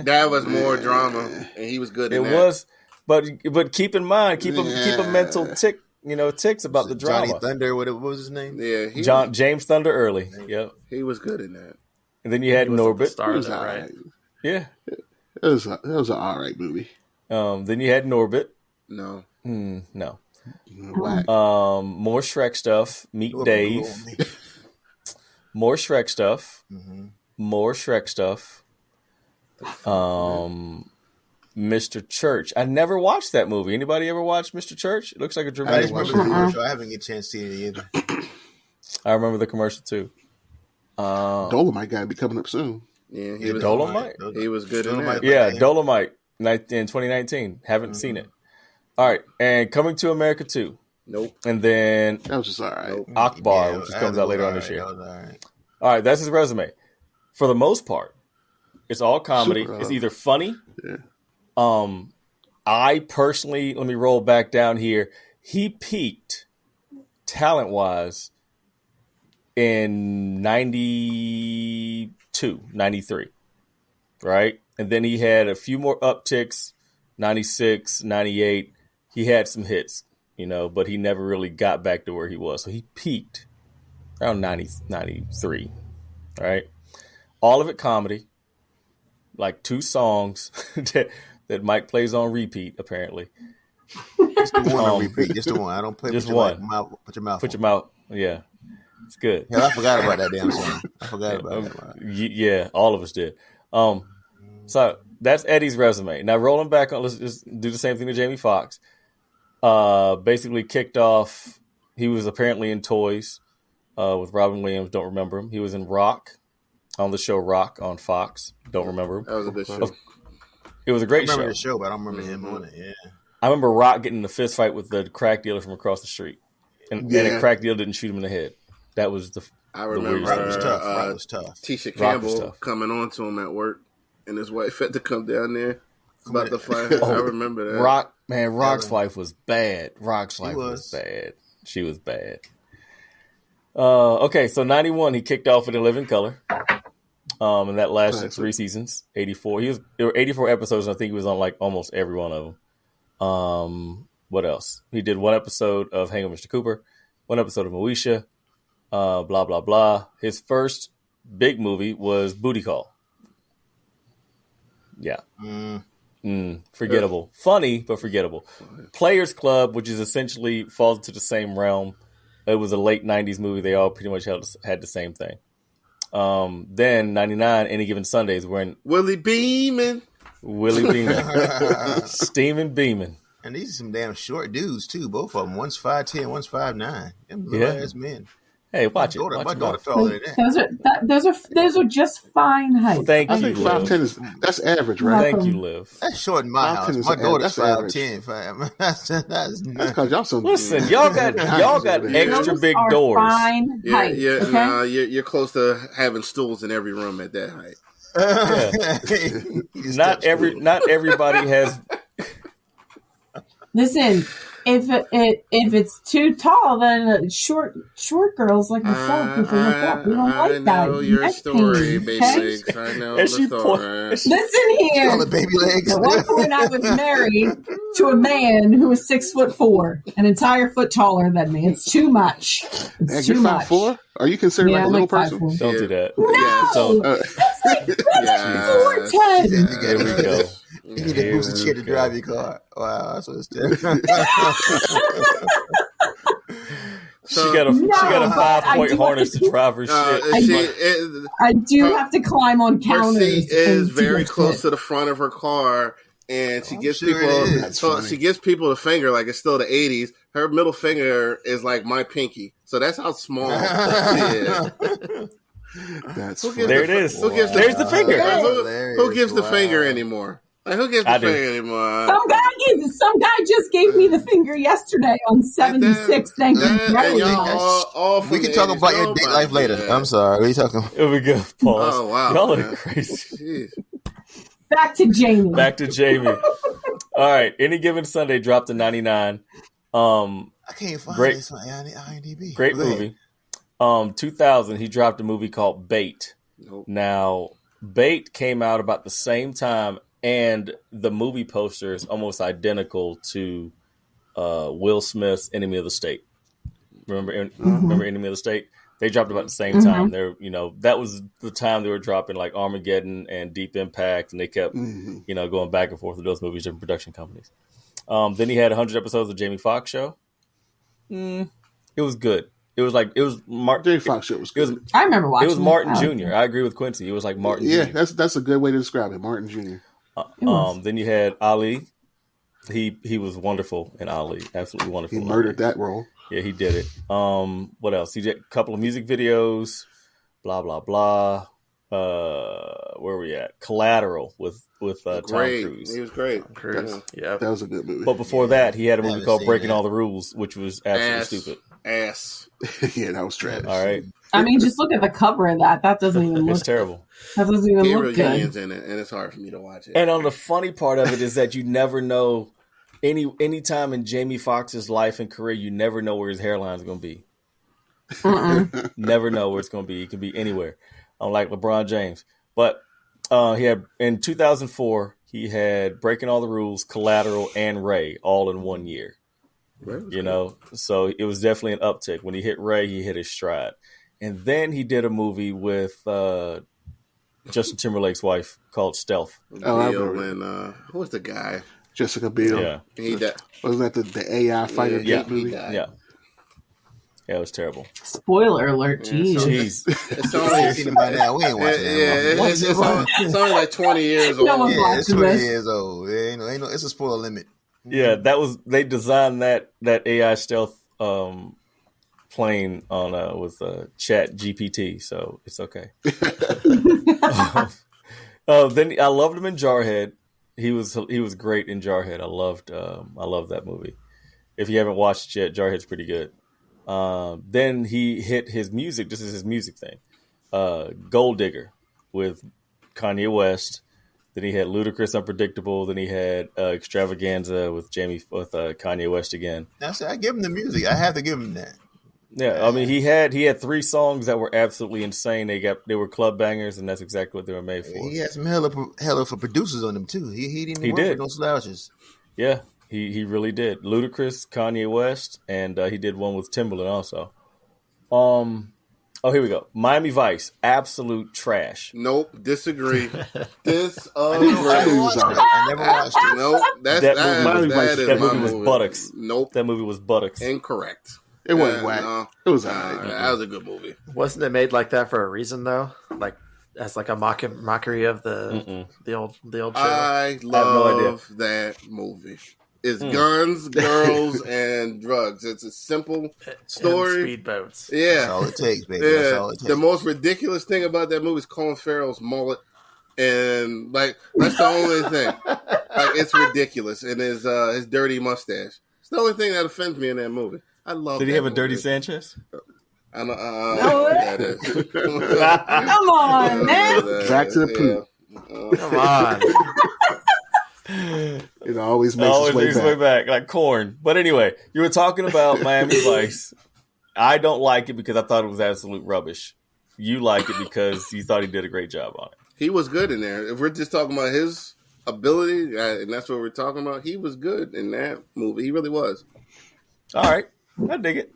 That was more drama, and he was good in that. It was. But keep in mind, keep a mental ticks about the drama. Johnny Thunder, what was his name? Yeah, James Thunder Early. Yep, he was good in that. And then you had Norbit. Stars, right? Yeah, that was an all right movie. Then you had Norbit. No. No. Whack. More Shrek stuff. Meet Dave. More Shrek stuff. Mm-hmm. More Shrek stuff. Mr. Church. I never watched that movie. Anybody ever watched Mr. Church? It looks like a dramatic I remember the commercial. I haven't get a chance to see it either. I remember the commercial too. Dolomite got to be coming up soon. Yeah, he was Dolomite. He was good in that. Yeah, Dolomite in 2019. Haven't seen it. All right, and Coming to America 2. Nope. And then that was just all right. Akbar, which comes out later on this year. All right. All right, that's his resume. For the most part, it's all comedy. It's either funny. Yeah. I personally, let me roll back down here. He peaked talent-wise in 92, 93, right? And then he had a few more upticks, 96, 98, he had some hits, but he never really got back to where he was. So he peaked around 90, 93, all right? All of it comedy, like 2 songs that Mike plays on repeat, apparently. Just the one on repeat. Just the one. I don't play just put one. Put your mouth. Put your mouth. Yeah. It's good. Hell, I forgot about that damn song. I forgot about that. Yeah, all of us did. So that's Eddie's resume. Now rolling back on, let's just do the same thing to Jamie Foxx. Basically kicked off. He was apparently in Toys with Robin Williams. Don't remember him. He was in Rock on the show Rock on Fox. Don't remember him. That was a good show. It was a great show. I remember the show, but I don't remember him on it. Yeah. I remember Rock getting in a fist fight with the crack dealer from across the street, and the crack dealer didn't shoot him in the head. That was I remember Rock was tough. Rock was tough. Tisha Campbell coming on to him at work, and his wife had to come down there about the fight. I remember that. Rock's wife was bad. Rock's wife was bad. She was bad. Okay, so 91, he kicked off with In Living Color. And that lasted 3 seasons, 84. There were 84 episodes, and I think he was on like almost every one of them. What else? He did 1 episode of Hang with Mr. Cooper, 1 episode of Moesha, blah, blah, blah. His first big movie was Booty Call. Yeah. Forgettable. Funny, but forgettable. Players Club, which is essentially falls into the same realm. It was a late 90s movie. They all pretty much had the same thing. Then 99, Any Given Sundays, when Willie Beeman, steaming beaming, and these are some damn short dudes too. Both of them. One's 5'10", one's 5'9". Them little ass men. Hey, watch it. My daughter taller than that. Those are just fine heights. Thank you. I think 5'10" that's average, right? Thank you, Liv. That's short in my house. My daughter's 5'10". That's because y'all so. Listen, y'all got extra big doors. Fine heights, okay? You're close to having stools in every room at that height. Not everybody has. Listen, if it's too tall, then short girls like myself we don't like that. I know your story, baby legs. I know the story. Listen here. The baby legs. At one point, I was married to a man who was 6'4", an entire foot taller than me. It's too much. It's too much. 5'4"? Are you considered like a little person? 5'4". Don't do that. No, that's like 4'10". There we go. You need a booster chair to drive your car. Wow, that's what it's doing. She got a 5-point harness to drive her shit. I do have to climb on counters. Her seat is very close to the front of her car, and she gives she gives people the finger like it's still the 80s. Her middle finger is like my pinky, so that's how small she is. That's there it is. There's the finger. Who gives the finger anymore? Like, who gives the finger anymore? Some guy just gave me the finger yesterday on 76. Thank you very much. We can talk about your date life later. I'm sorry. What are you talking about? Here we go. Pause. Oh, wow. Y'all are crazy. Back to Jamie. All right. Any Given Sunday dropped to 99. I can't find this on IMDb. Great movie. 2000, he dropped a movie called Bait. Nope. Now, Bait came out about the same time, and the movie poster is almost identical to Will Smith's Enemy of the State. Remember Enemy of the State? They dropped about the same time. They're, that was the time they were dropping like Armageddon and Deep Impact, and they kept, going back and forth with those movies, different production companies. Then he had 100 episodes of Jamie Foxx show. It was good. It was Jamie Foxx show was good. I remember watching. It was Martin Jr. I agree with Quincy. It was like Martin Jr. Yeah, that's a good way to describe it, Martin Jr. Then you had Ali. He was wonderful in Ali. Absolutely wonderful. He murdered that role. Yeah, he did it. What else? He did a couple of music videos. Blah blah blah. Where were we at? Collateral with Tom Cruise. He was great. Yeah, that was a good movie. But before that, he had a movie called Breaking All the Rules, which was absolutely stupid. Yeah, that was trash. All right. I mean, just look at the cover of that. That doesn't even look. It's terrible. That doesn't even look good. In it, and it's hard for me to watch it. And on the funny part of it is that you never know any time in Jamie Foxx's life and career, you never know where his hairline is going to be. Never know where it's going to be. It can be anywhere. Unlike LeBron James. But he had in 2004, he had Breaking All the Rules, Collateral, and Ray all in 1 year. You know, so it was definitely an uptick. When he hit Ray, he hit his stride. And then he did a movie with Justin Timberlake's wife called Stealth. Who was the guy? Jessica Biel. Yeah. Wasn't that the AI fighter movie? Yeah, it was terrible. Spoiler alert! Jeez. It's only by now. We ain't watching that. It's only like 20 years old. No one's watching 20 this. years old. Ain't no, it's a spoiler limit. Yeah, they designed that AI stealth plane on with Chat GPT, so it's okay. Then I loved him in Jarhead. He was great in Jarhead. I loved that movie. If you haven't watched it yet, Jarhead's pretty good. Then he hit his music. This is his music thing. Gold Digger with Kanye West. Then he had Ludacris, Unpredictable. Then he had Extravaganza with Kanye West again. I give him the music. I have to give him that. Yeah, I mean he had 3 songs that were absolutely insane. They were club bangers, and that's exactly what they were made for. He had some hella for producers on them too. He didn't work with no slouches. Yeah, he really did. Ludacris, Kanye West, and he did one with Timbaland also. Here we go. Miami Vice, absolute trash. Nope, disagree. I never watched it. Nope, that movie was buttocks. Nope, that movie was buttocks. Incorrect. It wasn't whack. No. It was alright. That was a good movie. Wasn't it made like that for a reason though? Like as like a mockery of the old show. I love that movie. It's guns, girls, and drugs. It's a simple story. And speedboats. Yeah, that's all it takes, baby. Yeah. That's all it takes. The most ridiculous thing about that movie is Colin Farrell's mullet, and like that's the only thing. Like it's ridiculous, and his dirty mustache. It's the only thing that offends me in that movie. I love. Did he have a dirty Sanchez? I don't know. Come on, man. Back to the poop. Come on. It always makes its way back. Like corn. But anyway, you were talking about Miami Vice. I don't like it because I thought it was absolute rubbish. You like it because you thought he did a great job on it. He was good in there. If we're just talking about his ability, and that's what we're talking about, he was good in that movie. He really was. All right. I dig it.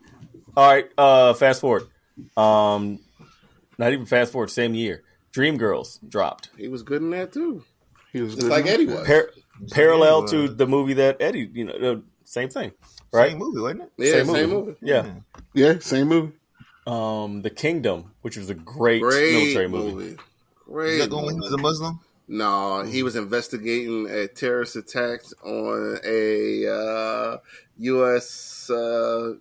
All right. Fast forward. Not even fast forward. Same year. Dreamgirls dropped. He was good in that too. He was just good like Eddie was. Parallel to the movie that Eddie, same thing, right? Same movie, wasn't it? Yeah, same movie. Yeah, same movie. The Kingdom, which was a great military movie. Great. Is that going when he was a Muslim? No, he was investigating a terrorist attack on a U.S. I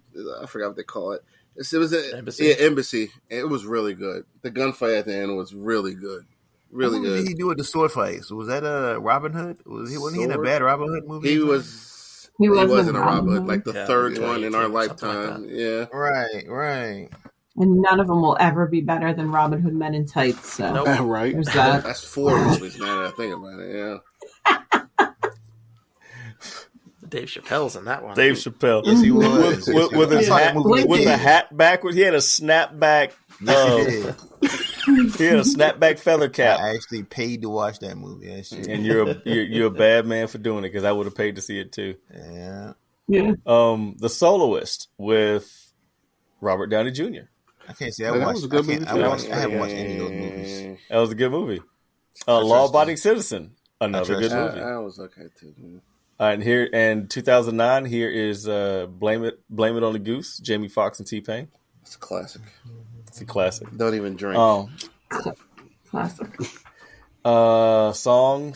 forgot what they call it. It was an embassy. Yeah, embassy. It was really good. The gunfight at the end was really good. Really good. What did he do with the sword fight? So was that Robin Hood? Wasn't he in a bad Robin Hood movie? He wasn't a Robin Hood. Like the third one in our lifetime. Yeah. Right. And none of them will ever be better than Robin Hood Men in Tights. So right. There's that. That's 4 movies now that I think about it. Yeah. Dave Chappelle's in that one. Dave Chappelle. Yes, he was. With his hat, with the hat backwards. He had a snapback. He had a snapback feather cap. I actually paid to watch that movie. And you're a bad man for doing it because I would have paid to see it too. Yeah. The Soloist with Robert Downey Jr. I can't say I watched. I haven't watched any of those movies. That was a good movie. Law Abiding Citizen, another good movie. That was okay too. Man. And here in 2009, here is Blame It on the Goose, Jamie Foxx and T-Pain. It's a classic. It's a classic. Don't even drink. Classic. Song.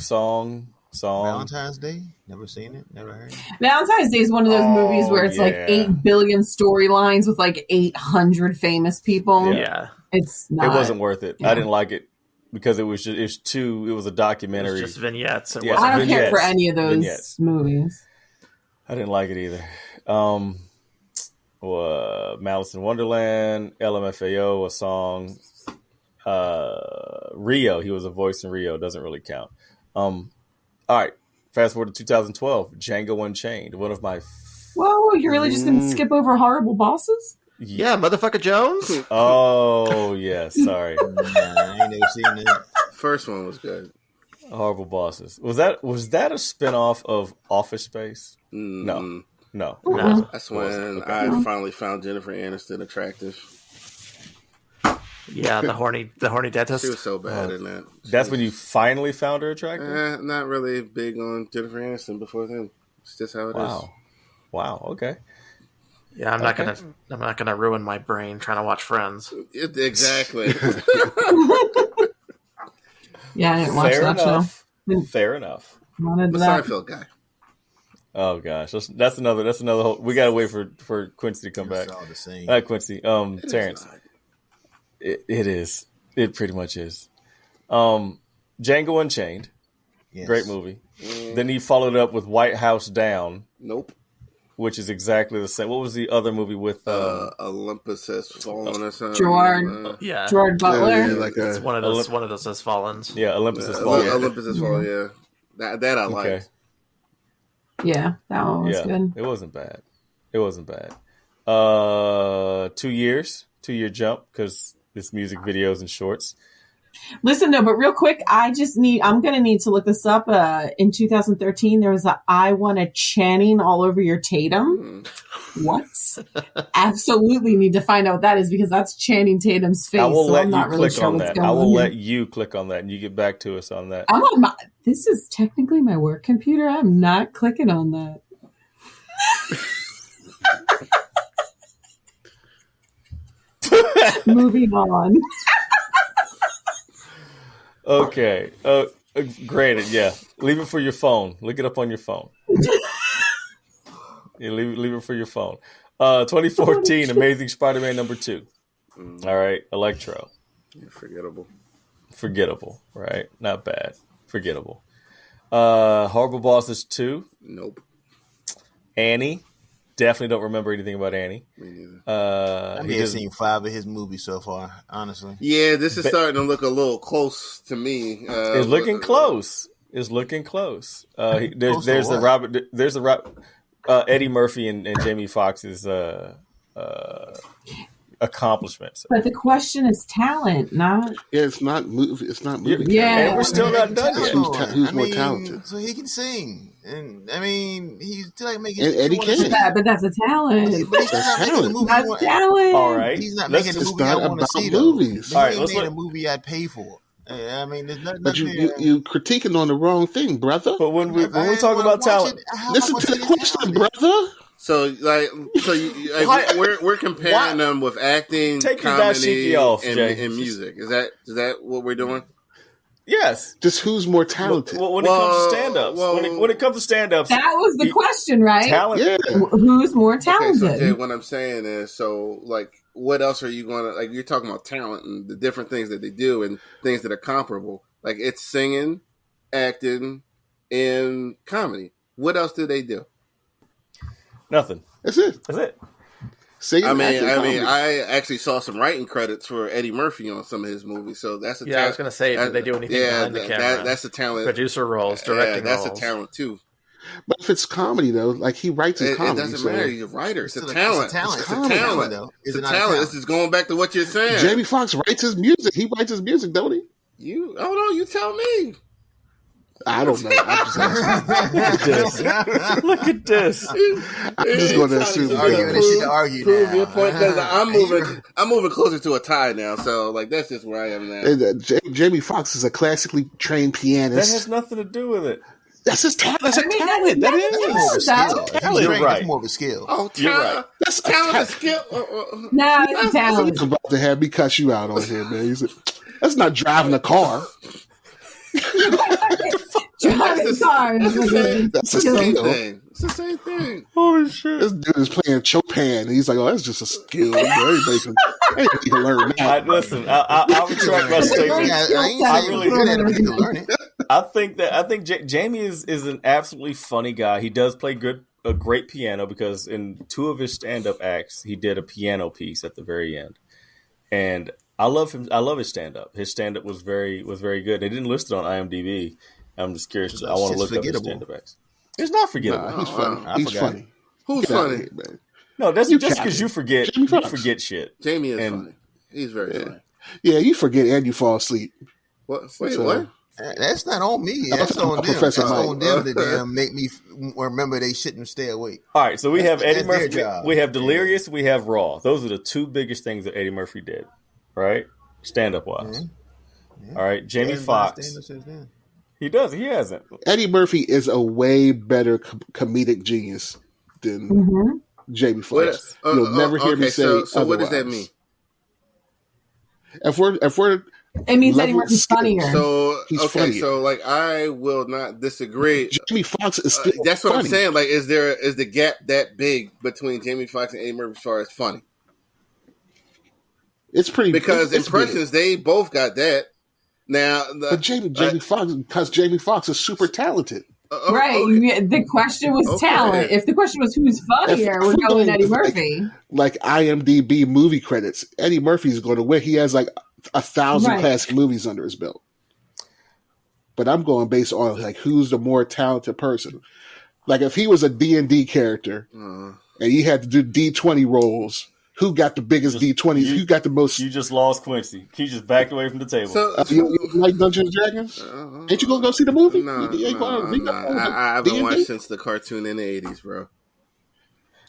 Valentine's Day. Never seen it. Never heard it. Valentine's Day is one of those movies where it's like 8 billion storylines with like 800 famous people. Yeah. It wasn't worth it. I didn't like it because it was a documentary. It was just vignettes. I don't care for any of those movies. I didn't like it either. Malice in Wonderland, LMFAO, a song. Rio, he was a voice in Rio, doesn't really count. All right, fast forward to 2012, Django Unchained, one of my... Whoa, you're really just going to skip over Horrible Bosses? Yeah, Motherfucker Jones? Oh, yeah, sorry. I ain't never seen it. First one was good. Horrible Bosses. Was that a spinoff of Office Space? No. That's when I finally found Jennifer Aniston attractive. Yeah, the horny dentist. She was so bad in that. That's when you finally found her attractive? Not really big on Jennifer Aniston before then. It's just how it is. Wow. Okay. Yeah, I'm not gonna ruin my brain trying to watch Friends. Exactly. Yeah, I didn't watch that show. Fair enough. Wanted The that. Seinfeld guy. Oh gosh, that's another whole. We gotta wait for Quincy to come back. All the same. Not Quincy. Terrence. It is. It pretty much is. Django Unchained. Yes. Great movie. Then he followed it up with White House Down. Nope. Which is exactly the same. What was the other movie with Olympus Has Fallen or something? George Butler. Yeah, like it's one of those has fallen. Yeah, Olympus Has Fallen. Olympus Has Fallen. Yeah, that I liked. Okay. Yeah, that one was good. It wasn't bad. 2 years, 2 year jump because it's music videos and shorts. Listen, no, but real quick, I'm going to need to look this up. In 2013, there was a I Want a Channing all over your Tatum. What? Absolutely need to find out what that is because that's Channing Tatum's face. I will let I'm not you really click sure on what's that. going I on will here. let you click on that and you get back to us on that. I'm on this is technically my work computer. I'm not clicking on that. Moving on. Okay. Granted, yeah. Leave it for your phone. Look it up on your phone. Yeah, leave it for your phone. 2014, Amazing Spider-Man #2. All right, Electro. Yeah, Forgettable, right? Not bad. Forgettable. Horrible Bosses 2. Nope. Annie. Definitely don't remember anything about Annie. Me neither. I may have seen 5 of his movies so far, honestly. Yeah, this is starting to look a little close to me. It's looking close. There's the Eddie Murphy and Jamie Foxx's accomplishments. But the question is talent, not. Yeah, it's not movie. It's not movie. Yeah, and we're still not done yet. Who's more talented? So he can sing, and I mean, he's still like making. And Eddie can. But that's a talent. But he's not making the movie. That's talent. All right, He's not making the It's movie I not want to about see. movies. All All right, right, he made a movie I'd pay for. I mean, there's nothing. But you critiquing on the wrong thing, brother. But when we talk about talent, listen to the question, brother. So we're comparing them with acting, Take your comedy, dashiki off, and music. Is that what we're doing? yes. Just who's more talented? When it comes to stand-ups, when it comes to stand-ups, That was the question, right? talent. Yeah. Who's more Okay, talented? so what I'm saying is, what else are you going to you're talking about talent and the different things that they do and things that are comparable. Like it's singing, acting, and comedy. What else do they do? Nothing. That's it. I mean, I actually saw some writing credits for Eddie Murphy on some of his movies, so that's I was going to say, did they do anything behind the camera? That's a talent. Producer roles, directing roles. That's a talent too. But if it's comedy though, like he writes his comedy, it doesn't matter. He's a writer. It's a talent. It's a talent. though. It's a talent. This is going back to what you're saying. Jamie Foxx writes his music. He writes his music, don't he? You tell me. I don't know. I'm just asking. Look at this. I'm just going to assume. Prove your point because I'm moving closer to a tie now. So that's just where I am now. Jamie Foxx is a classically trained pianist. That has nothing to do with it. That's his talent. That's a talent. That is talent. You're right. That's more of a skill. Oh, You're right. That's talent a and skill. No, it's talent. He's about to have me cuss you out on here, man. He said, that's not driving a car. Driving cars. That's the same skill. thing. It's the same thing. Holy shit. This dude is playing Chopin. He's like, oh, that's just a skill. Everybody can learn that. Listen, I'll retract my statement. I think Jamie is an absolutely funny guy. He does play a great piano because in 2 of his stand-up acts, he did a piano piece at the very end. And I love him. I love his stand-up. His stand-up was very good. They didn't list it on IMDb. I'm just curious. I want to look up his stand-up acts. It's not forgettable. Nah, he's funny. He's funny. Who's funny? Here, man. No, that's just because you forget. You forget shit. Jamie is funny. He's very funny. Yeah, you forget and you fall asleep. What? Wait, what? That's not on me. That's on them. That's on them to damn make me remember they shouldn't stay awake. All right, so we have Eddie Murphy. We have Delirious. We have Raw. Those are the two biggest things that Eddie Murphy did, right? Stand-up wise. Yeah. All right, Jamie Foxx. He does. He hasn't. Eddie Murphy is a way better comedic genius than Jamie Foxx. You'll never hear me say. So what does that mean? If we're it means Eddie Murphy's funnier. So he's funnier. So like I will not disagree. Jamie Foxx is still that's what funny. I'm saying. Like, is the gap that big between Jamie Foxx and Eddie Murphy as far as funny? It's pretty because it's impressions big. They both got that. Now, but Jamie Foxx, because Jamie Foxx is super talented. Right. Okay. The question was talent. If the question was who's funnier, we're going Eddie Murphy. Like IMDb movie credits, Eddie Murphy's going to win. He has like 1,000 classic movies under his belt. But I'm going based on like who's the more talented person. Like if he was a D&D character and he had to do D20 rolls, who got the biggest D20s? Who got the most? You just lost Quincy. He just backed away from the table. So, you like Dungeons & Dragons? Ain't you going to go see the movie? No. I haven't watched since the cartoon in the 80s, bro.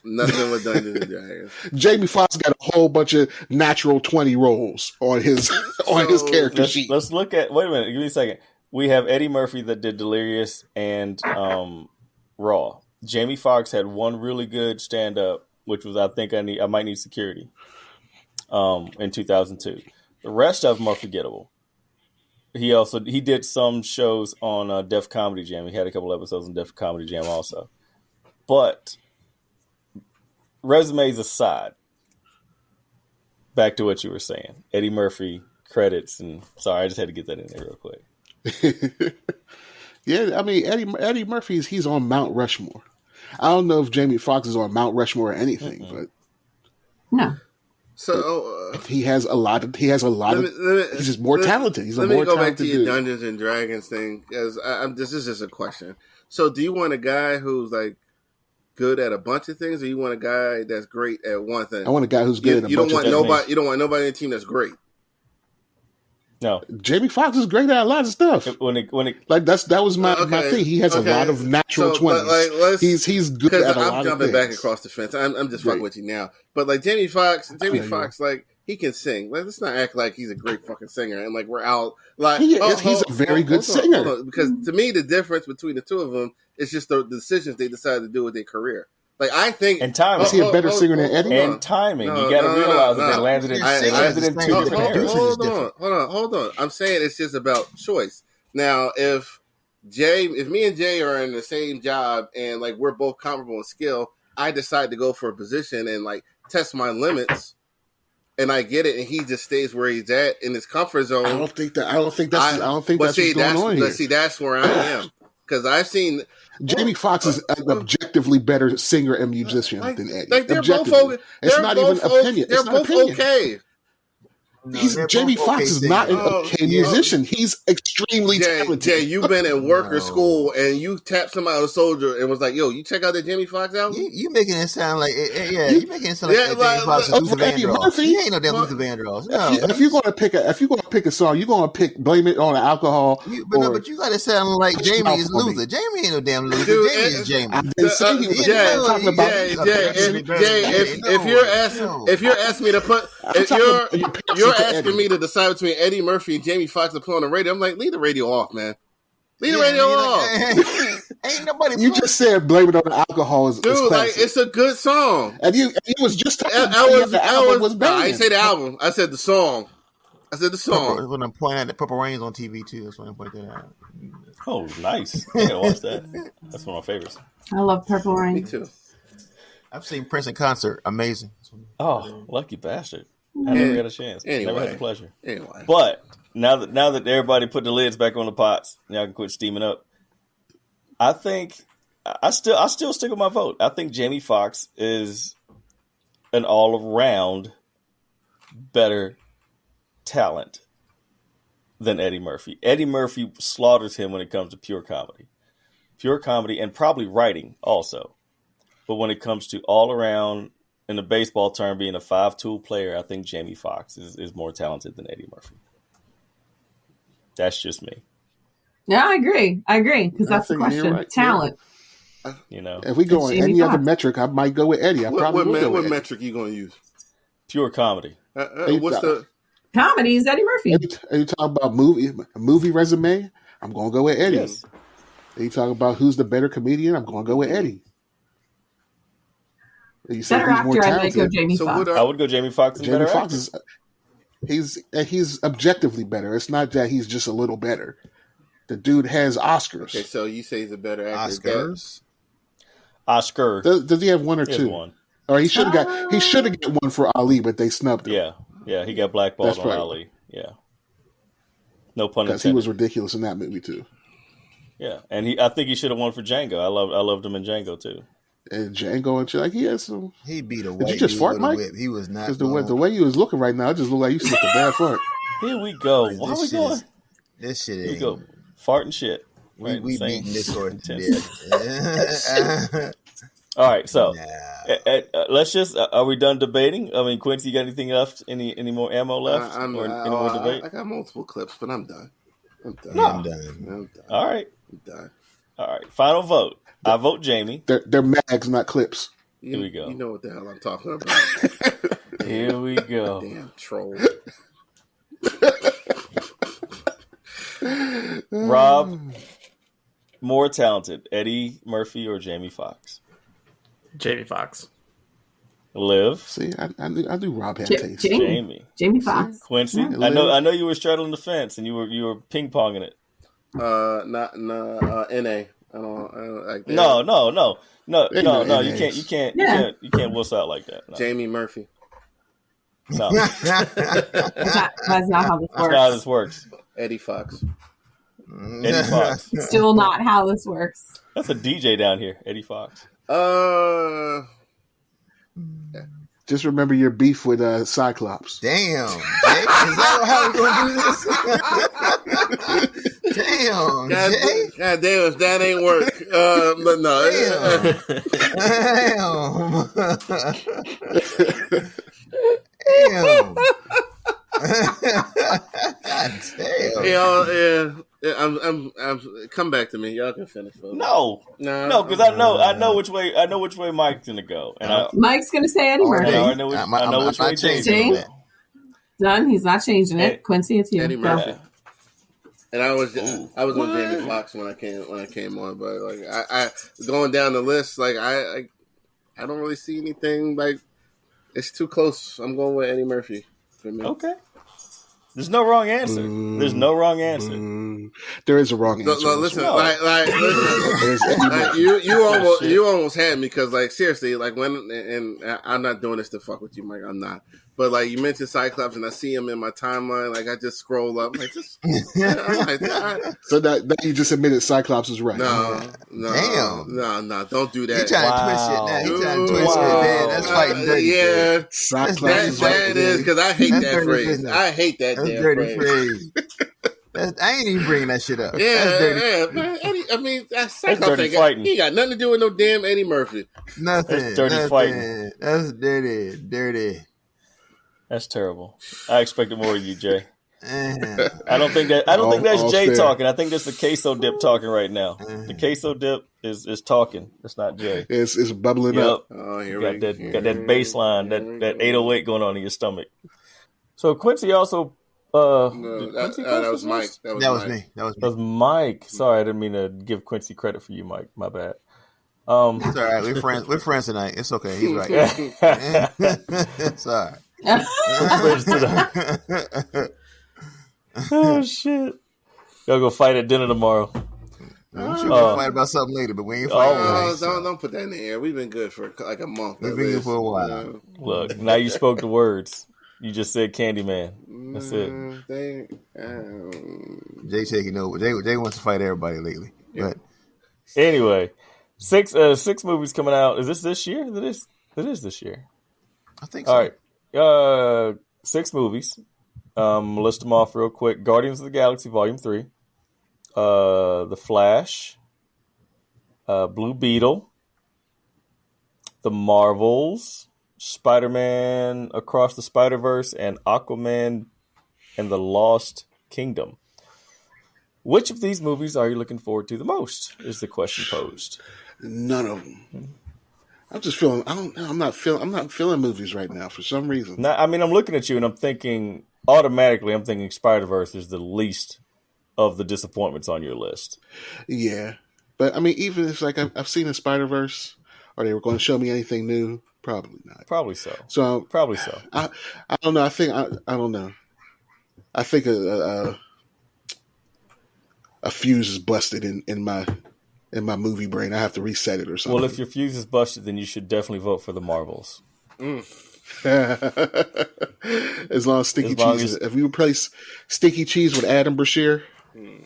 Nothing with Dungeons & Dragons. Jamie Foxx got a whole bunch of natural 20 rolls on his his character sheet. Let's look at. Wait a minute. Give me a second. We have Eddie Murphy that did Delirious and Raw. Jamie Foxx had one really good stand-up, which was I think I might need security. In 2002. The rest of them are forgettable. He did some shows on Def Comedy Jam. He had a couple episodes on Def Comedy Jam also. But resumes aside, back to what you were saying. Eddie Murphy credits, and sorry, I just had to get that in there real quick. Yeah, I mean Eddie Murphy he's on Mount Rushmore. I don't know if Jamie Foxx is on Mount Rushmore or anything, but no. So he has a lot of. He's just more talented. He's a more talented. Let me go back to your Dungeons and Dragons thing, because this is just a question. So, do you want a guy who's like good at a bunch of things, or you want a guy that's great at one thing? I want a guy who's good at a bunch of things. You don't want nobody in the team that's great. No, Jamie Foxx is great at a lot of stuff. When it like that was my thing. He has a lot of natural 20s. He's good at a lot of things. I'm jumping back across the fence. I'm just fucking with you now. But like Jamie Foxx, like he can sing. Like, let's not act like he's a great fucking singer and like we're out. Like he's a very good singer. Because to me, the difference between the two of them is just the decisions they decided to do with their career. Like I think, and timing. Is he a better singer than Eddie? And timing. You got to realize that they landed in two different areas. Hold on. I'm saying it's just about choice. Now, if me and Jay are in the same job and like we're both comparable in skill, I decide to go for a position and like test my limits, and I get it, and he just stays where he's at in his comfort zone. I don't think that's what's going on here. See, that's where I am, because I've seen. Jamie Foxx is an objectively better singer and musician than Eddie. Like they're both opinion. They're both okay. Jamie Foxx is not an okay musician. He's extremely talented. Jay, you've been in worker school and you tapped somebody on the shoulder and was like, "Yo, you check out that Jamie Foxx album." You making it sound like you making it sound like Jamie Foxx is Luther Vandross. He ain't no damn Luther Vandross. No. If you're gonna pick a song, you're gonna blame it on alcohol. But you gotta sound like Jamie is Luther. Jamie ain't no damn Luther. Jamie is Jamie. If you're asking me to put, you're asking me to decide between Eddie Murphy and Jamie Foxx to play on the radio, I'm like, leave the radio off, man. Leave the radio off. Ain't nobody. You just said blame it on the alcohol. Dude, like it's a good song. And you was just talking about the album was bad. I didn't say the album. I said the song. When I'm pointing at the Purple Rain's on TV too. That's when I point that out. Oh, nice. I gotta watch that. That's one of my favorites. I love Purple Rain. Me too. I've seen Prince in concert. Amazing. Oh, lucky bastard. I never got a chance. Anyway, never had the pleasure. Anyway. But now that everybody put the lids back on the pots, y'all can quit steaming up. I think I still stick with my vote. I think Jamie Foxx is an all-around better talent than Eddie Murphy. Eddie Murphy slaughters him when it comes to pure comedy, and probably writing also. But when it comes to all-around, in the baseball term, being a 5-tool player, I think Jamie Foxx is more talented than Eddie Murphy. That's just me. Yeah, I agree. Because that's the question. Right, Talent. Yeah. If we go on any other metric, I might go with Eddie. What metric you going to use? Pure comedy. What's the comedy? Is Eddie Murphy? You talk about movie resume? I'm going to go with Eddie. Yes. You talk about who's the better comedian? I'm going to go with Eddie. You say better actor, I might go Jamie Foxx. I would go Jamie Foxx. Jamie Foxx he's objectively better. It's not that he's just a little better. The dude has Oscars. Okay, so you say he's a better actor. Oscar. Does he have one or two? One. Or he should have got one for Ali, but they snubbed him. Yeah, he got blackballed on Ali. Yeah. No pun intended. Because he was ridiculous in that movie too. Yeah, and I think he should have won for Django. I loved him in Django too. And Django and shit, like he had some. He beat a white Did you just fart, Mike? Whip. He was not. Because the way you was looking right now, it just looked like you slipped a bad fart. Here we go. Why are we going? This shit. Here we go. Fart and shit. We beating this horse to death. All right, so let's just. Are we done debating? I mean, Quincy, you got anything left? Any more ammo left? Any more debate? I got multiple clips, but I'm done. I'm done. All right. I'm done. All right. Final vote. I vote Jamie. They're mags, not clips. Here we go. You know what the hell I'm talking about. Here we go. Damn troll. Rob, more talented, Eddie Murphy or Jamie Foxx? Jamie Foxx. Liv. See, I do Rob had taste. Jamie Foxx. Quincy. Yeah. I know you were straddling the fence and you were ping ponging it. NA. I don't like that. No. You can't wuss out like that. No. Jamie Murphy. No, that's not how this works. That's not how this works. Eddie Foxx. Eddie Foxx. Still not how this works. That's a DJ down here, Eddie Foxx. Just remember your beef with Cyclops. Damn. Is that how we're going to do this? Damn. God damn, if that ain't work. But no. Damn. God damn. I'm come back to me. Y'all can finish. No, because I know which way Mike's gonna go, and Mike's gonna say Eddie Murphy. I know which way James is. Done. He's not changing it. Quincy, it's you. Eddie Murphy. And I was on Jamie Foxx when I came on, but like I going down the list, like I don't really see anything like it's too close. I'm going with Eddie Murphy for me. Okay. There's no wrong answer. There's no wrong answer. There is a wrong answer. Listen, you almost had me because, like, seriously, like and I'm not doing this to fuck with you, Mike. I'm not. But like you mentioned Cyclops, and I see him in my timeline. Like I just scroll up, like just. So that you just admitted Cyclops is right. No, don't do that. He trying to twist it now. He trying to twist it, man. That's fighting dirty. Yeah, Cyclops that is because I hate that phrase. I hate that damn dirty phrase. I ain't even bringing that shit up. Yeah, man. I mean, Cyclops fighting. He got nothing to do with no damn Eddie Murphy. Nothing. That's dirty fighting. That's dirty. That's terrible. I expected more of you, Jay. I don't think that's Jay talking. I think that's the queso dip talking right now. The queso dip is talking. It's not Jay. It's bubbling up. Oh, here got that baseline, that 808 going on in your stomach. So Quincy also. That was Mike. That was me. That was Mike. Sorry, I didn't mean to give Quincy credit for you, Mike. My bad. It's all right. We're friends tonight. It's okay. He's right. It's all right. Oh shit! Y'all go fight at dinner tomorrow. I'm sure we'll fight about something later, but we ain't fighting. Don't put that in the air. We've been good for like a month. We've been good for a while. Look, now you spoke the words. You just said Candyman. That's it. Jay taking over. Jay wants to fight everybody lately. Yeah. But anyway, six movies coming out. Is this year? It is this year. I think so. All right. 6 movies. List them off real quick. Guardians of the Galaxy Volume 3. The Flash. Blue Beetle. The Marvels. Spider-Man Across the Spider-Verse and Aquaman and the Lost Kingdom. Which of these movies are you looking forward to the most? Is the question posed. None of them. I'm just feeling. I'm not feeling movies right now for some reason. Now, I mean, I'm looking at you and I'm thinking automatically. I'm thinking Spider-Verse is the least of the disappointments on your list. Yeah, but I mean, even if it's like I've seen a Spider-Verse, or they were going to show me anything new, probably not. Probably so. So probably so. I don't know. I don't know. I think a fuse is busted in my movie brain. I have to reset it or something. Well, if your fuse is busted, then you should definitely vote for the Marvels. As long as Stinky Cheese. If we replace Stinky Cheese with Adam Brashear.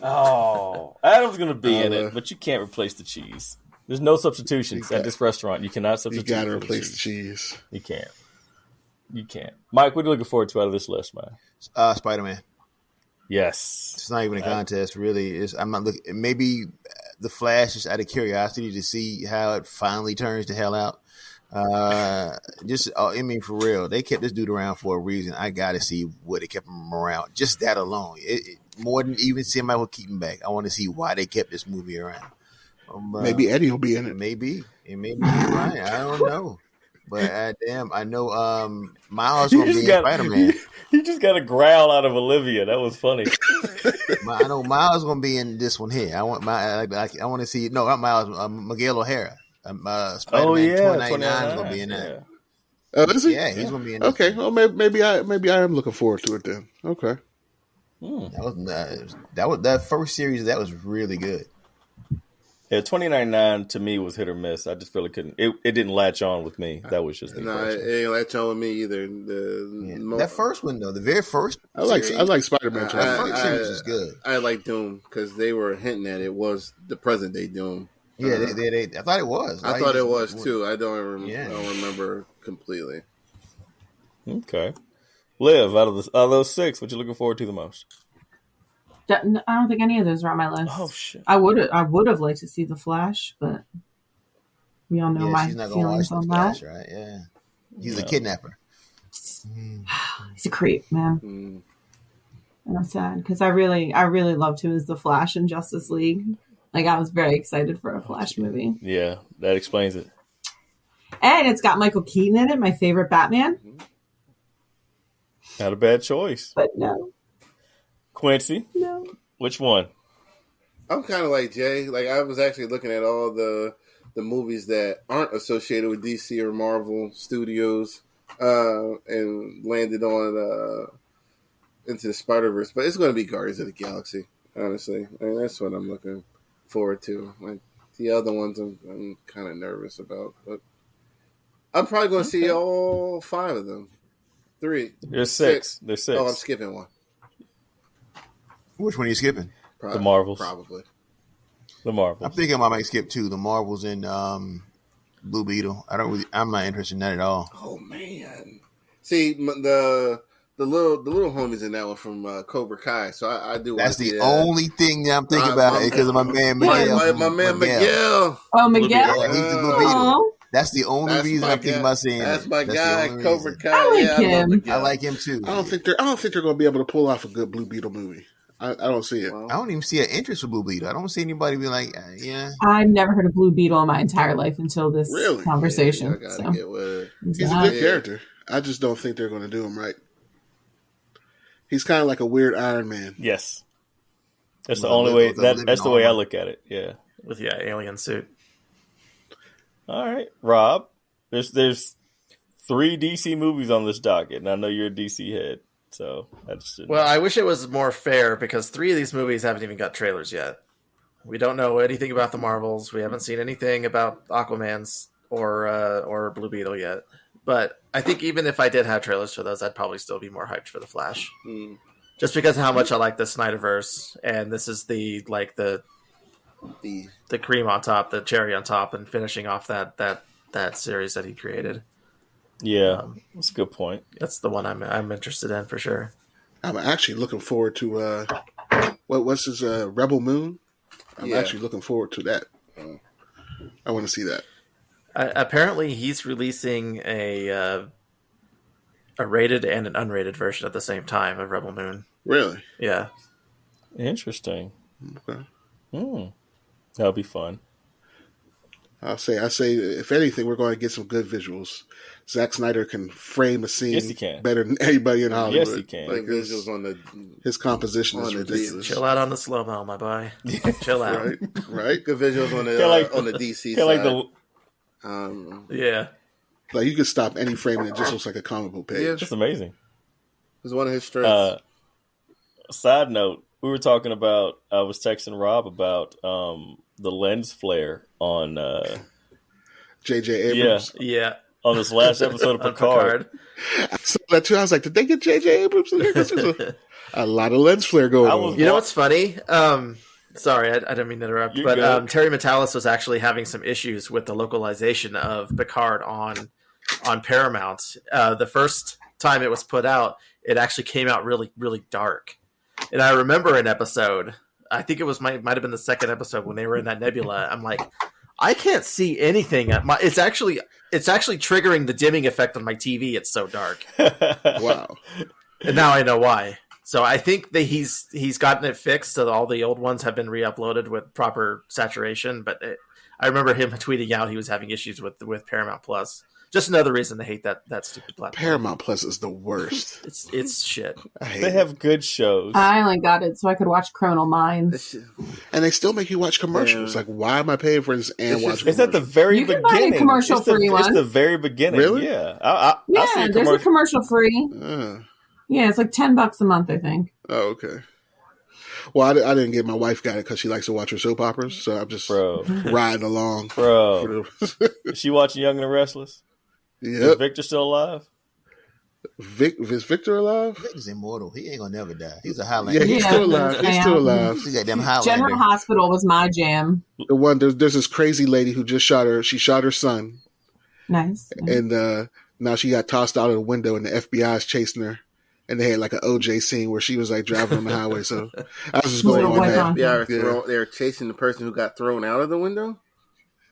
Oh, Adam's going to be in it, but you can't replace the cheese. There's no substitutions at this restaurant. You cannot substitute. You got to replace the cheese. You can't. You can't. Mike, what are you looking forward to out of this list, man? Spider-Man. Yes. It's not even a contest, really. I'm not looking. Maybe the Flash is out of curiosity to see how it finally turns the hell out. I mean, for real, they kept this dude around for a reason. I got to see what they kept him around. Just that alone, more than even seeing I would keep him back. I want to see why they kept this movie around. Maybe Eddie will be in it. Maybe he's right. I don't know. But damn, I know Miles gonna be Spider-Man. He just got a growl out of Olivia. That was funny. I know Miles gonna be in this one here. I want to see not Miles, Miguel O'Hara. Spider-Man 2099 is gonna be in that. Oh, is he? Yeah, he's gonna be in. Okay, well maybe I am looking forward to it then. Okay. That first series of that was really good. Yeah, 2099 to me was hit or miss. I just really couldn't. It didn't latch on with me. That was just me. No, it ain't latch on with me either. That first one though, the very first. I like Spider-Man. That first series is good. I like Doom because they were hinting at it was the present day Doom. Yeah, they I thought it was. I thought it was too. I don't remember completely. Okay, Liv, out of those six, what you looking forward to the most? I don't think any of those are on my list. Oh shit! I would have liked to see the Flash, but we all know my feelings on that. Right? Yeah, he's a kidnapper. He's a creep, man. And I'm sad because I really loved him as the Flash in Justice League. Like I was very excited for a Flash movie. Yeah, that explains it. And it's got Michael Keaton in it, my favorite Batman. Not a bad choice. But no. Quincy? No. Which one? I'm kind of like Jay. Like I was actually looking at all the movies that aren't associated with DC or Marvel Studios, and landed on Into the Spider-Verse. But it's going to be Guardians of the Galaxy. Honestly, I mean, that's what I'm looking forward to. Like the other ones, I'm kind of nervous about, but I'm probably going to see all 5 of them. 3. There's 6. There's 6. Oh, I'm skipping one. Which one are you skipping? The Marvels. Probably. The Marvels. I'm thinking I might skip 2. The Marvels and Blue Beetle. I'm not interested in that at all. Oh man. See the little homies in that one from Cobra Kai. So I do. That's the only thing that I'm thinking about because of my man Miguel. My man Miguel. Oh, Miguel. Yeah, he's the Blue Beetle. That's the only reason I'm thinking about seeing That's it. my guy, Cobra Kai. I like him too. I don't think they're going to be able to pull off a good Blue Beetle movie. I don't see it. I don't even see an interest for Blue Beetle. I don't see anybody be like, yeah. I've never heard of Blue Beetle in my entire life until this conversation. Yeah, so. get with it. He's a good character. I just don't think they're going to do him right. He's kind of like a weird Iron Man. Yes. That's the only way. That's the way I look at it. Yeah. With alien suit. All right, Rob. There's 3 DC movies on this docket, and I know you're a DC head. So I wish it was more fair because 3 of these movies haven't even got trailers yet. We don't know anything about the Marvels. We haven't seen anything about Aquaman's or Blue Beetle yet. But I think even if I did have trailers for those, I'd probably still be more hyped for the Flash, just because of how much I like the Snyderverse, and this is the cream on top, the cherry on top, and finishing off that series that he created. Yeah, that's a good point. That's the one I'm interested in for sure. I'm actually looking forward to what's his Rebel Moon. I'm actually looking forward to that. I want to see that. Apparently, he's releasing a rated and an unrated version at the same time of Rebel Moon. Really? Yeah. Interesting. Okay. That'll be fun. I say, if anything, we're going to get some good visuals. Zack Snyder can frame a scene better than anybody in Hollywood. Yes, he can. Like visuals on his composition is ridiculous. Chill out on the slow mo, my boy. Chill out. Right. Good visuals on the DC side. Yeah. Like you could stop any frame and it just looks like a comic book page. Yeah. It's amazing. It's one of his strengths. Side note, we were talking about. I was texting Rob about the lens flare on J.J. Abrams. Yeah. On this last episode of Picard. I saw that too. I was like, did they get J.J. Abrams in here? There's a lot of lens flare going on. You know what's funny? Sorry, I didn't mean to interrupt. But Terry Metalis was actually having some issues with the localization of Picard on Paramount. The first time it was put out, it actually came out really, really dark. And I remember an episode, I think it was might have been the second episode when they were in that nebula. I'm like, I can't see anything. It's actually triggering the dimming effect on my TV. It's so dark. Wow. And now I know why. So I think that he's gotten it fixed. So all the old ones have been re-uploaded with proper saturation. But I remember him tweeting out he was having issues with Paramount Plus. Just another reason to hate that stupid platform. Paramount Plus is the worst. It's shit. They have good shows. I only got it so I could watch Criminal Minds. And they still make you watch commercials. Like, why am I paying for this and watching It's at the very you beginning. Can buy a commercial-free one. It's the very beginning. Really? Yeah. I see there's a commercial-free. Yeah, it's like $10 a month, I think. Oh, okay. Well, I didn't get my wife got it because she likes to watch her soap operas, so I'm just riding along. Bro, is she watching Young and the Restless? Yep. Is Victor still alive? Is Victor alive? Victor's immortal. He ain't gonna never die. He's a Highlander. Yeah, he's still alive. He's still alive. He's got them Highlander. General Hospital was my jam. The one there's this crazy lady who just shot her son. Nice. And now she got tossed out of the window and the FBI's chasing her. And they had like an OJ scene where she was like driving on the highway. So I was just going on that. They're chasing the person who got thrown out of the window?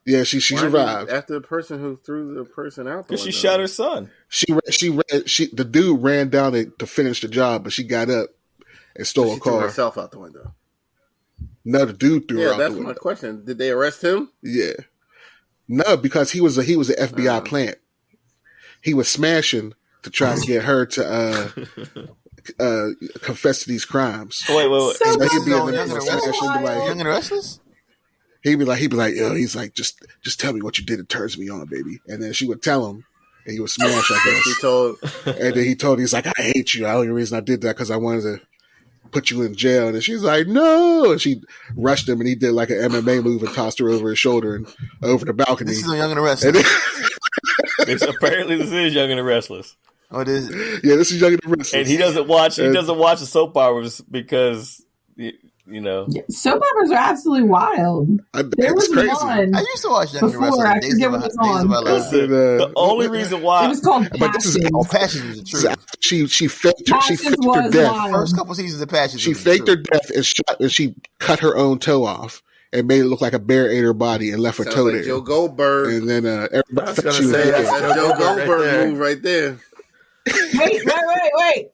Yeah, she survived. After the person who threw the person out the window. Because she shot her son. The dude ran down to finish the job, but she got up and stole a car. Threw herself out the window. No, the dude threw her out the window. Yeah, that's my question. Did they arrest him? Yeah. No, because he was an FBI plant. He was smashing to try to get her to confess to these crimes. Wait. So he'd be Young and the Restless? He'd be like, yo, he's like, just tell me what you did. It turns me on, baby. And then she would tell him, and he would smash, I guess. And then he told her, he's like, I hate you. The only reason I did that because I wanted to put you in jail. And she's like, no. And she rushed him, and he did like an MMA move and tossed her over his shoulder and over the balcony. This is on Young and the Restless. Apparently, this is Young and the Restless. Oh, it is? Yeah, this is Young and the Restless. And he doesn't watch the soap operas because... soap operas are absolutely wild. There was crazy. one I used to watch Young and the Restless. I forget what it was on. The only reason why it was called Passions. Passions was the truth. She faked her death. Wild. First couple seasons of Passions. She faked her death and she cut her own toe off and made it look like a bear ate her body and left her toe there. Joe Goldberg. And then everybody thought she was that's Joe Goldberg move right there. Wait.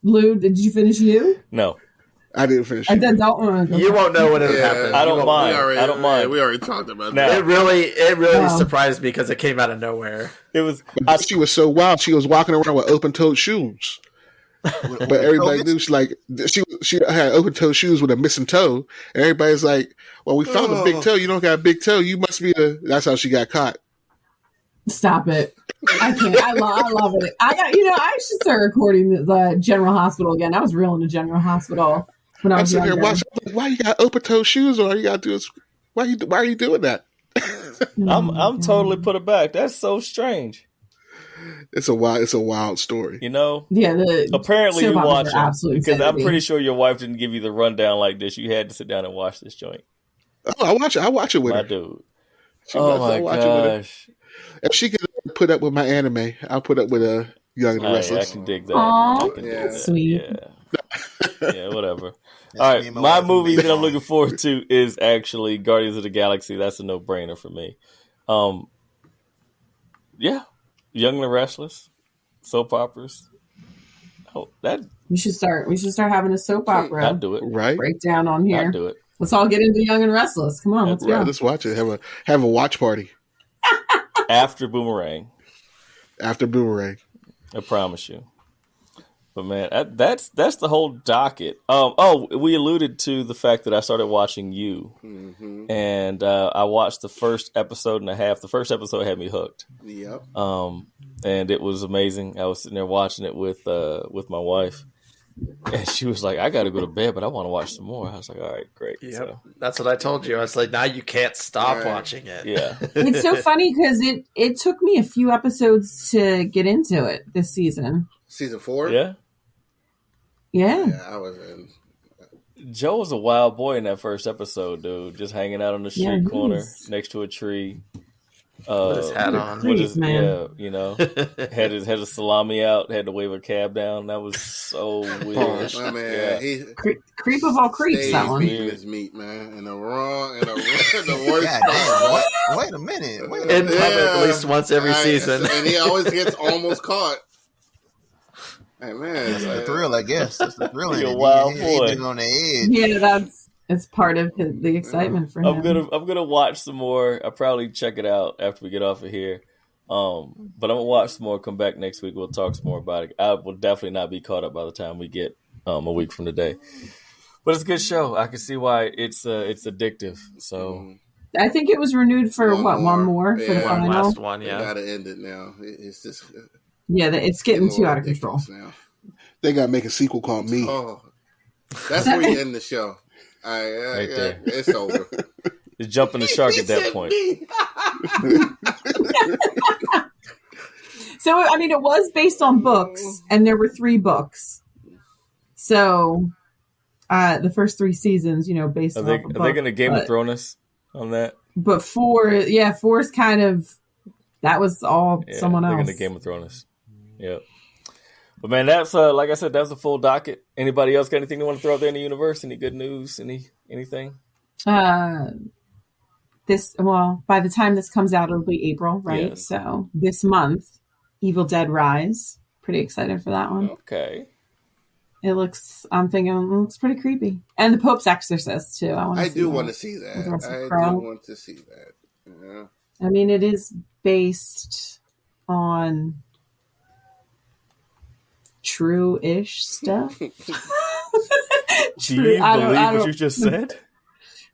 Lou, did you finish you? No. I didn't finish. You won't know when it happened. I don't mind. We already talked about that. It really surprised me because it came out of nowhere. It was. She was so wild. She was walking around with open-toed shoes, but everybody knew she had open-toed shoes with a missing toe, and everybody's like, "Well, we found a big toe. You don't got a big toe. You must be the." That's how she got caught. Stop it. I can't. I love it. I should start recording the General Hospital again. I was real into General Hospital when I was younger. Why you got open-toed shoes on? All you got to do is why are you doing that? I'm totally put it back. That's so strange. It's a wild story. Yeah. Apparently you watch it because I'm insanity. pretty sure your wife didn't give you the rundown like this. You had to sit down and watch this joint. Oh, I watch it with her. My dude. My gosh. If she could put up with my anime, I'll put up with a Young and the Restless. I can dig that. Aww, I can dig that. sweet. Yeah, whatever. All right, my movie that I'm looking forward to is actually Guardians of the Galaxy. That's a no-brainer for me. Yeah, Young and the Restless, soap operas. Oh, that we should start having a soap opera. I'd do it. Right? Breakdown on here. I'd do it. Let's all get into Young and Restless. Come on, let's go. Let's watch it. Have a watch party After Boomerang. after Boomerang. I promise you. But man, that's the whole docket. We alluded to the fact that I started watching You, and I watched the first episode and a half. The first episode had me hooked. Yep. And it was amazing. I was sitting there watching it with my wife, and she was like, "I got to go to bed, but I want to watch some more." I was like, "All right, great." Yep. So, That's what I told you. I was like, now you can't stop watching it. yeah. It's so funny because it took me a few episodes to get into it this season. Season 4? Yeah. Yeah. Yeah, I was in. Joe was a wild boy in that first episode, dude. Just hanging out on the street corner next to a tree. With his hat on. Man. Yeah, you know, had his salami out, had to wave a cab down. That was so weird. My man, he creep of all creeps, that one. eating his meat, man, and the worst. God damn, wait a minute. In public at least once every season. And he always gets almost caught. Hey, man, That's the thrill, I guess. That's the thrill. You're a wild boy. He's on the edge. Yeah, it's part of the excitement for him. I'm gonna watch some more. I'll probably check it out after we get off of here. But I'm gonna watch some more. Come back next week. We'll talk some more about it. I will definitely not be caught up by the time we get a week from today. But it's a good show. I can see why it's addictive. So I think it was renewed for one more for the final. Last one, yeah. Gotta end it now. It's just it's getting too out of control now. They gotta make a sequel called Me. Oh, that's where you end the show. Right there. It's over. Just jumping the shark at that point. So, I mean, it was based on books, and there were 3 books. So, the first 3 seasons, based on Are they going to Game of Thrones us on that? But 4's kind of, that was all someone else. They're going to Game of Thrones. Yep. But man, that's like I said, that's a full docket. Anybody else got anything they want to throw out there in the universe? Any good news? Anything? By the time this comes out, it'll be April, right? Yes. So this month, Evil Dead Rise. Pretty excited for that one. Okay. I'm thinking it looks pretty creepy. And The Pope's Exorcist too. I do want to see that. I do want to see that. Yeah. I mean, it is based on true-ish stuff. Do you believe what you just said?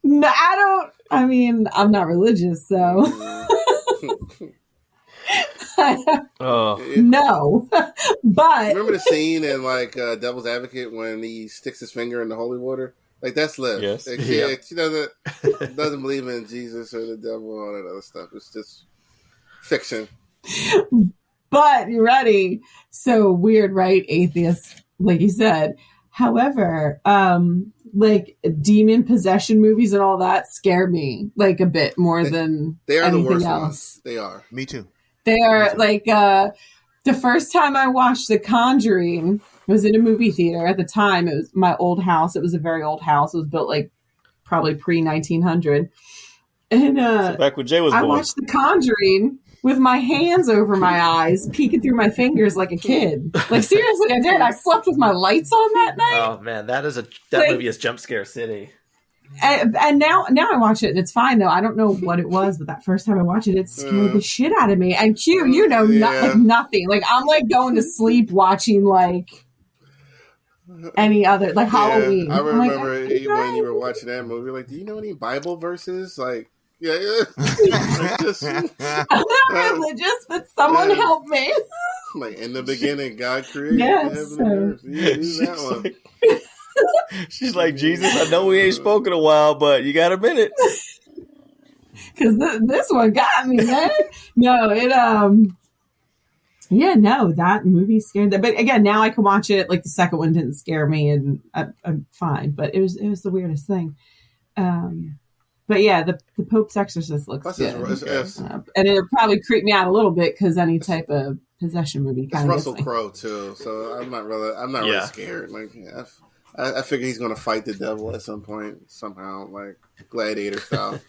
No, I don't. I mean, I'm not religious, so no. But remember the scene in Devil's Advocate when he sticks his finger in the holy water? Like, that's Liv. Yes. She doesn't believe in Jesus or the devil or all that other stuff. It's just fiction. But you ready? So weird, right? Atheist, like you said. However, demon possession movies and all that scare me a bit more than they are anything the worst else. ones. They are. Me too. They are the first time I watched The Conjuring, it was in a movie theater. At the time, it was my old house. It was a very old house. It was built probably pre-1900. And so back when Jay was born. I watched The Conjuring with my hands over my eyes, peeking through my fingers like a kid. Seriously, I did. I slept with my lights on that night. Oh man, that movie is jump scare city. And now I watch it and it's fine though. I don't know what it was, but that first time I watched it, it scared the shit out of me. And Q, nothing. I'm going to sleep watching any other Halloween. I remember when you were watching that movie. Do you know any Bible verses? Yeah. I'm not religious, but someone help me. In the beginning, God created heaven and earth. Use that one. She's like, Jesus, I know we ain't spoken a while, but you got a minute. Because this one got me, man. No, that movie scared them. But again, now I can watch it. The second one didn't scare me, and I'm fine. But it was the weirdest thing. But yeah, the Pope's Exorcist looks good. And it'll probably creep me out a little bit because any type of possession movie kind of Russell Crowe too, so I'm not really scared. I figure he's going to fight the devil at some point, somehow, Gladiator style.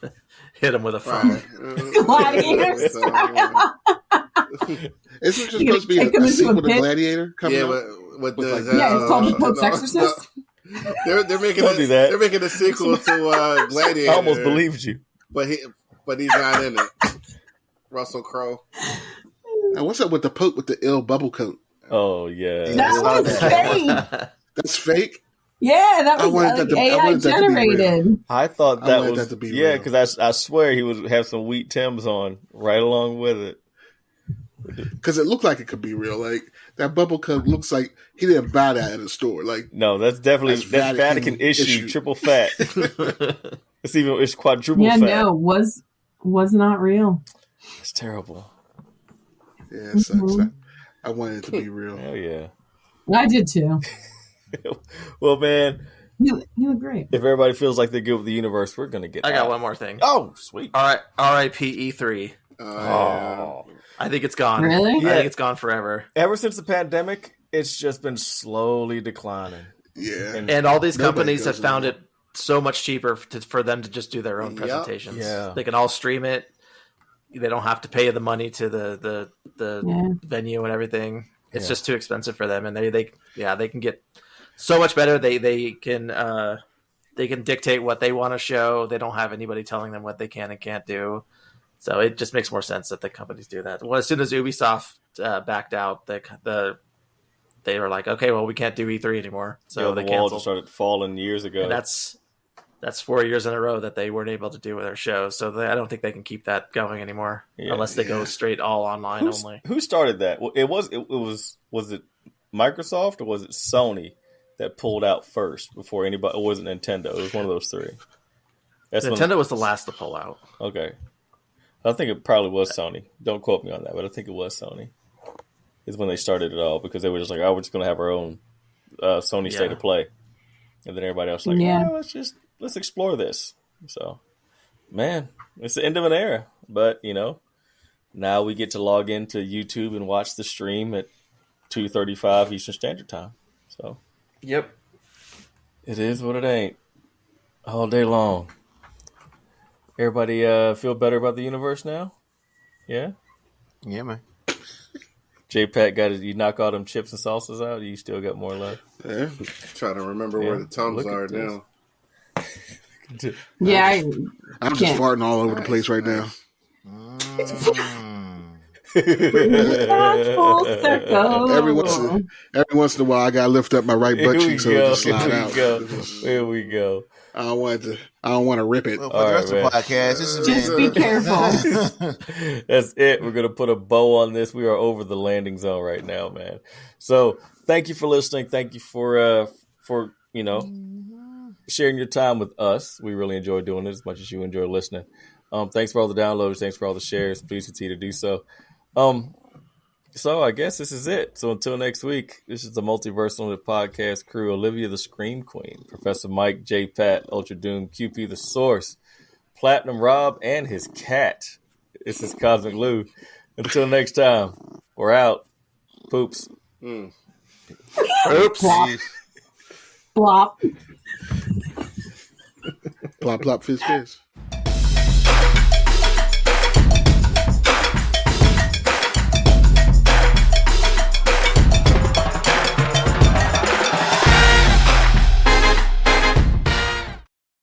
Hit him with a phone. Gladiator style. Isn't it supposed to be a sequel to Gladiator coming out? it's called The Pope's Exorcist. They're making They're making a sequel to Gladiator. I almost believed you, but he's not in it. Russell Crowe. Now, what's up with the Pope with the ill bubble coat? Oh yeah, that was fake. That's fake. Yeah, that was AI generated. I thought that was to be real. Because I swear he would have some wheat Timbs on right along with it. Because it looked like it could be real. Like that bubble coat looks like he didn't buy that at a store. Like no, that's definitely that's Vatican issue, triple fat. It's quadruple fat. Yeah, no, was not real. It's terrible. Yeah, it sucks. I wanted it to be real. Hell yeah, I did too. Well, man, you look great. If everybody feels like they're good with the universe, we're gonna get. I got one more thing. Oh, sweet. All right, R.I.P. E3. I think it's gone. Really? Yeah. I think it's gone forever. Ever since the pandemic, it's just been slowly declining. Yeah, and all these companies have found it so much cheaper for them to just do their own presentations. Yeah, they can all stream it. They don't have to pay the money to the venue and everything. It's just too expensive for them, and they can get so much better. They can dictate what they want to show. They don't have anybody telling them what they can and can't do. So it just makes more sense that the companies do that. Well, as soon as Ubisoft backed out, they were like, okay, well, we can't do E3 anymore. So the they wall canceled. Just started falling years ago. And that's 4 years in a row that they weren't able to do with their show. So I don't think they can keep that going anymore unless they go straight all online only. Who started that? Well, was it Microsoft or was it Sony that pulled out first before anybody? Or was it Nintendo? It was one of those three. Nintendo was the last to pull out. Okay. I think it probably was Sony. Don't quote me on that, but I think it was Sony. Is when they started it all because they were just like, we're just going to have our own Sony State of Play. And then everybody else was like, let's explore this. So, man, it's the end of an era. But, now we get to log into YouTube and watch the stream at 2:35 Eastern Standard Time. So, yep. It is what it ain't. All day long. Everybody feel better about the universe now? Yeah? Yeah, man. JPAT you knock all them chips and salsas out, or you still got more left? Yeah. Trying to remember where the Tums are now. Yeah, I'm just farting all over the place right now. Every once in a while, I gotta lift up my right butt cheek so it can slide out. Here we go. I don't want to rip it. Well, for the rest of the podcast, this is just be careful. That's it. We're gonna put a bow on this. We are over the landing zone right now, man. So thank you for listening. Thank you for sharing your time with us. We really enjoy doing it as much as you enjoy listening. Thanks for all the downloads. Thanks for all the shares. Please continue to do so. So I guess this is it. So until next week, this is the Multiverse Unlimited podcast crew: Olivia the Scream Queen, Professor Mike, J. Pat, Ultra Doom, QP the Source, Platinum Rob, and his cat. This is Cosmic Lou. Until next time, we're out. Poops. Oops. Plop. Plop, plop, fizz, fizz.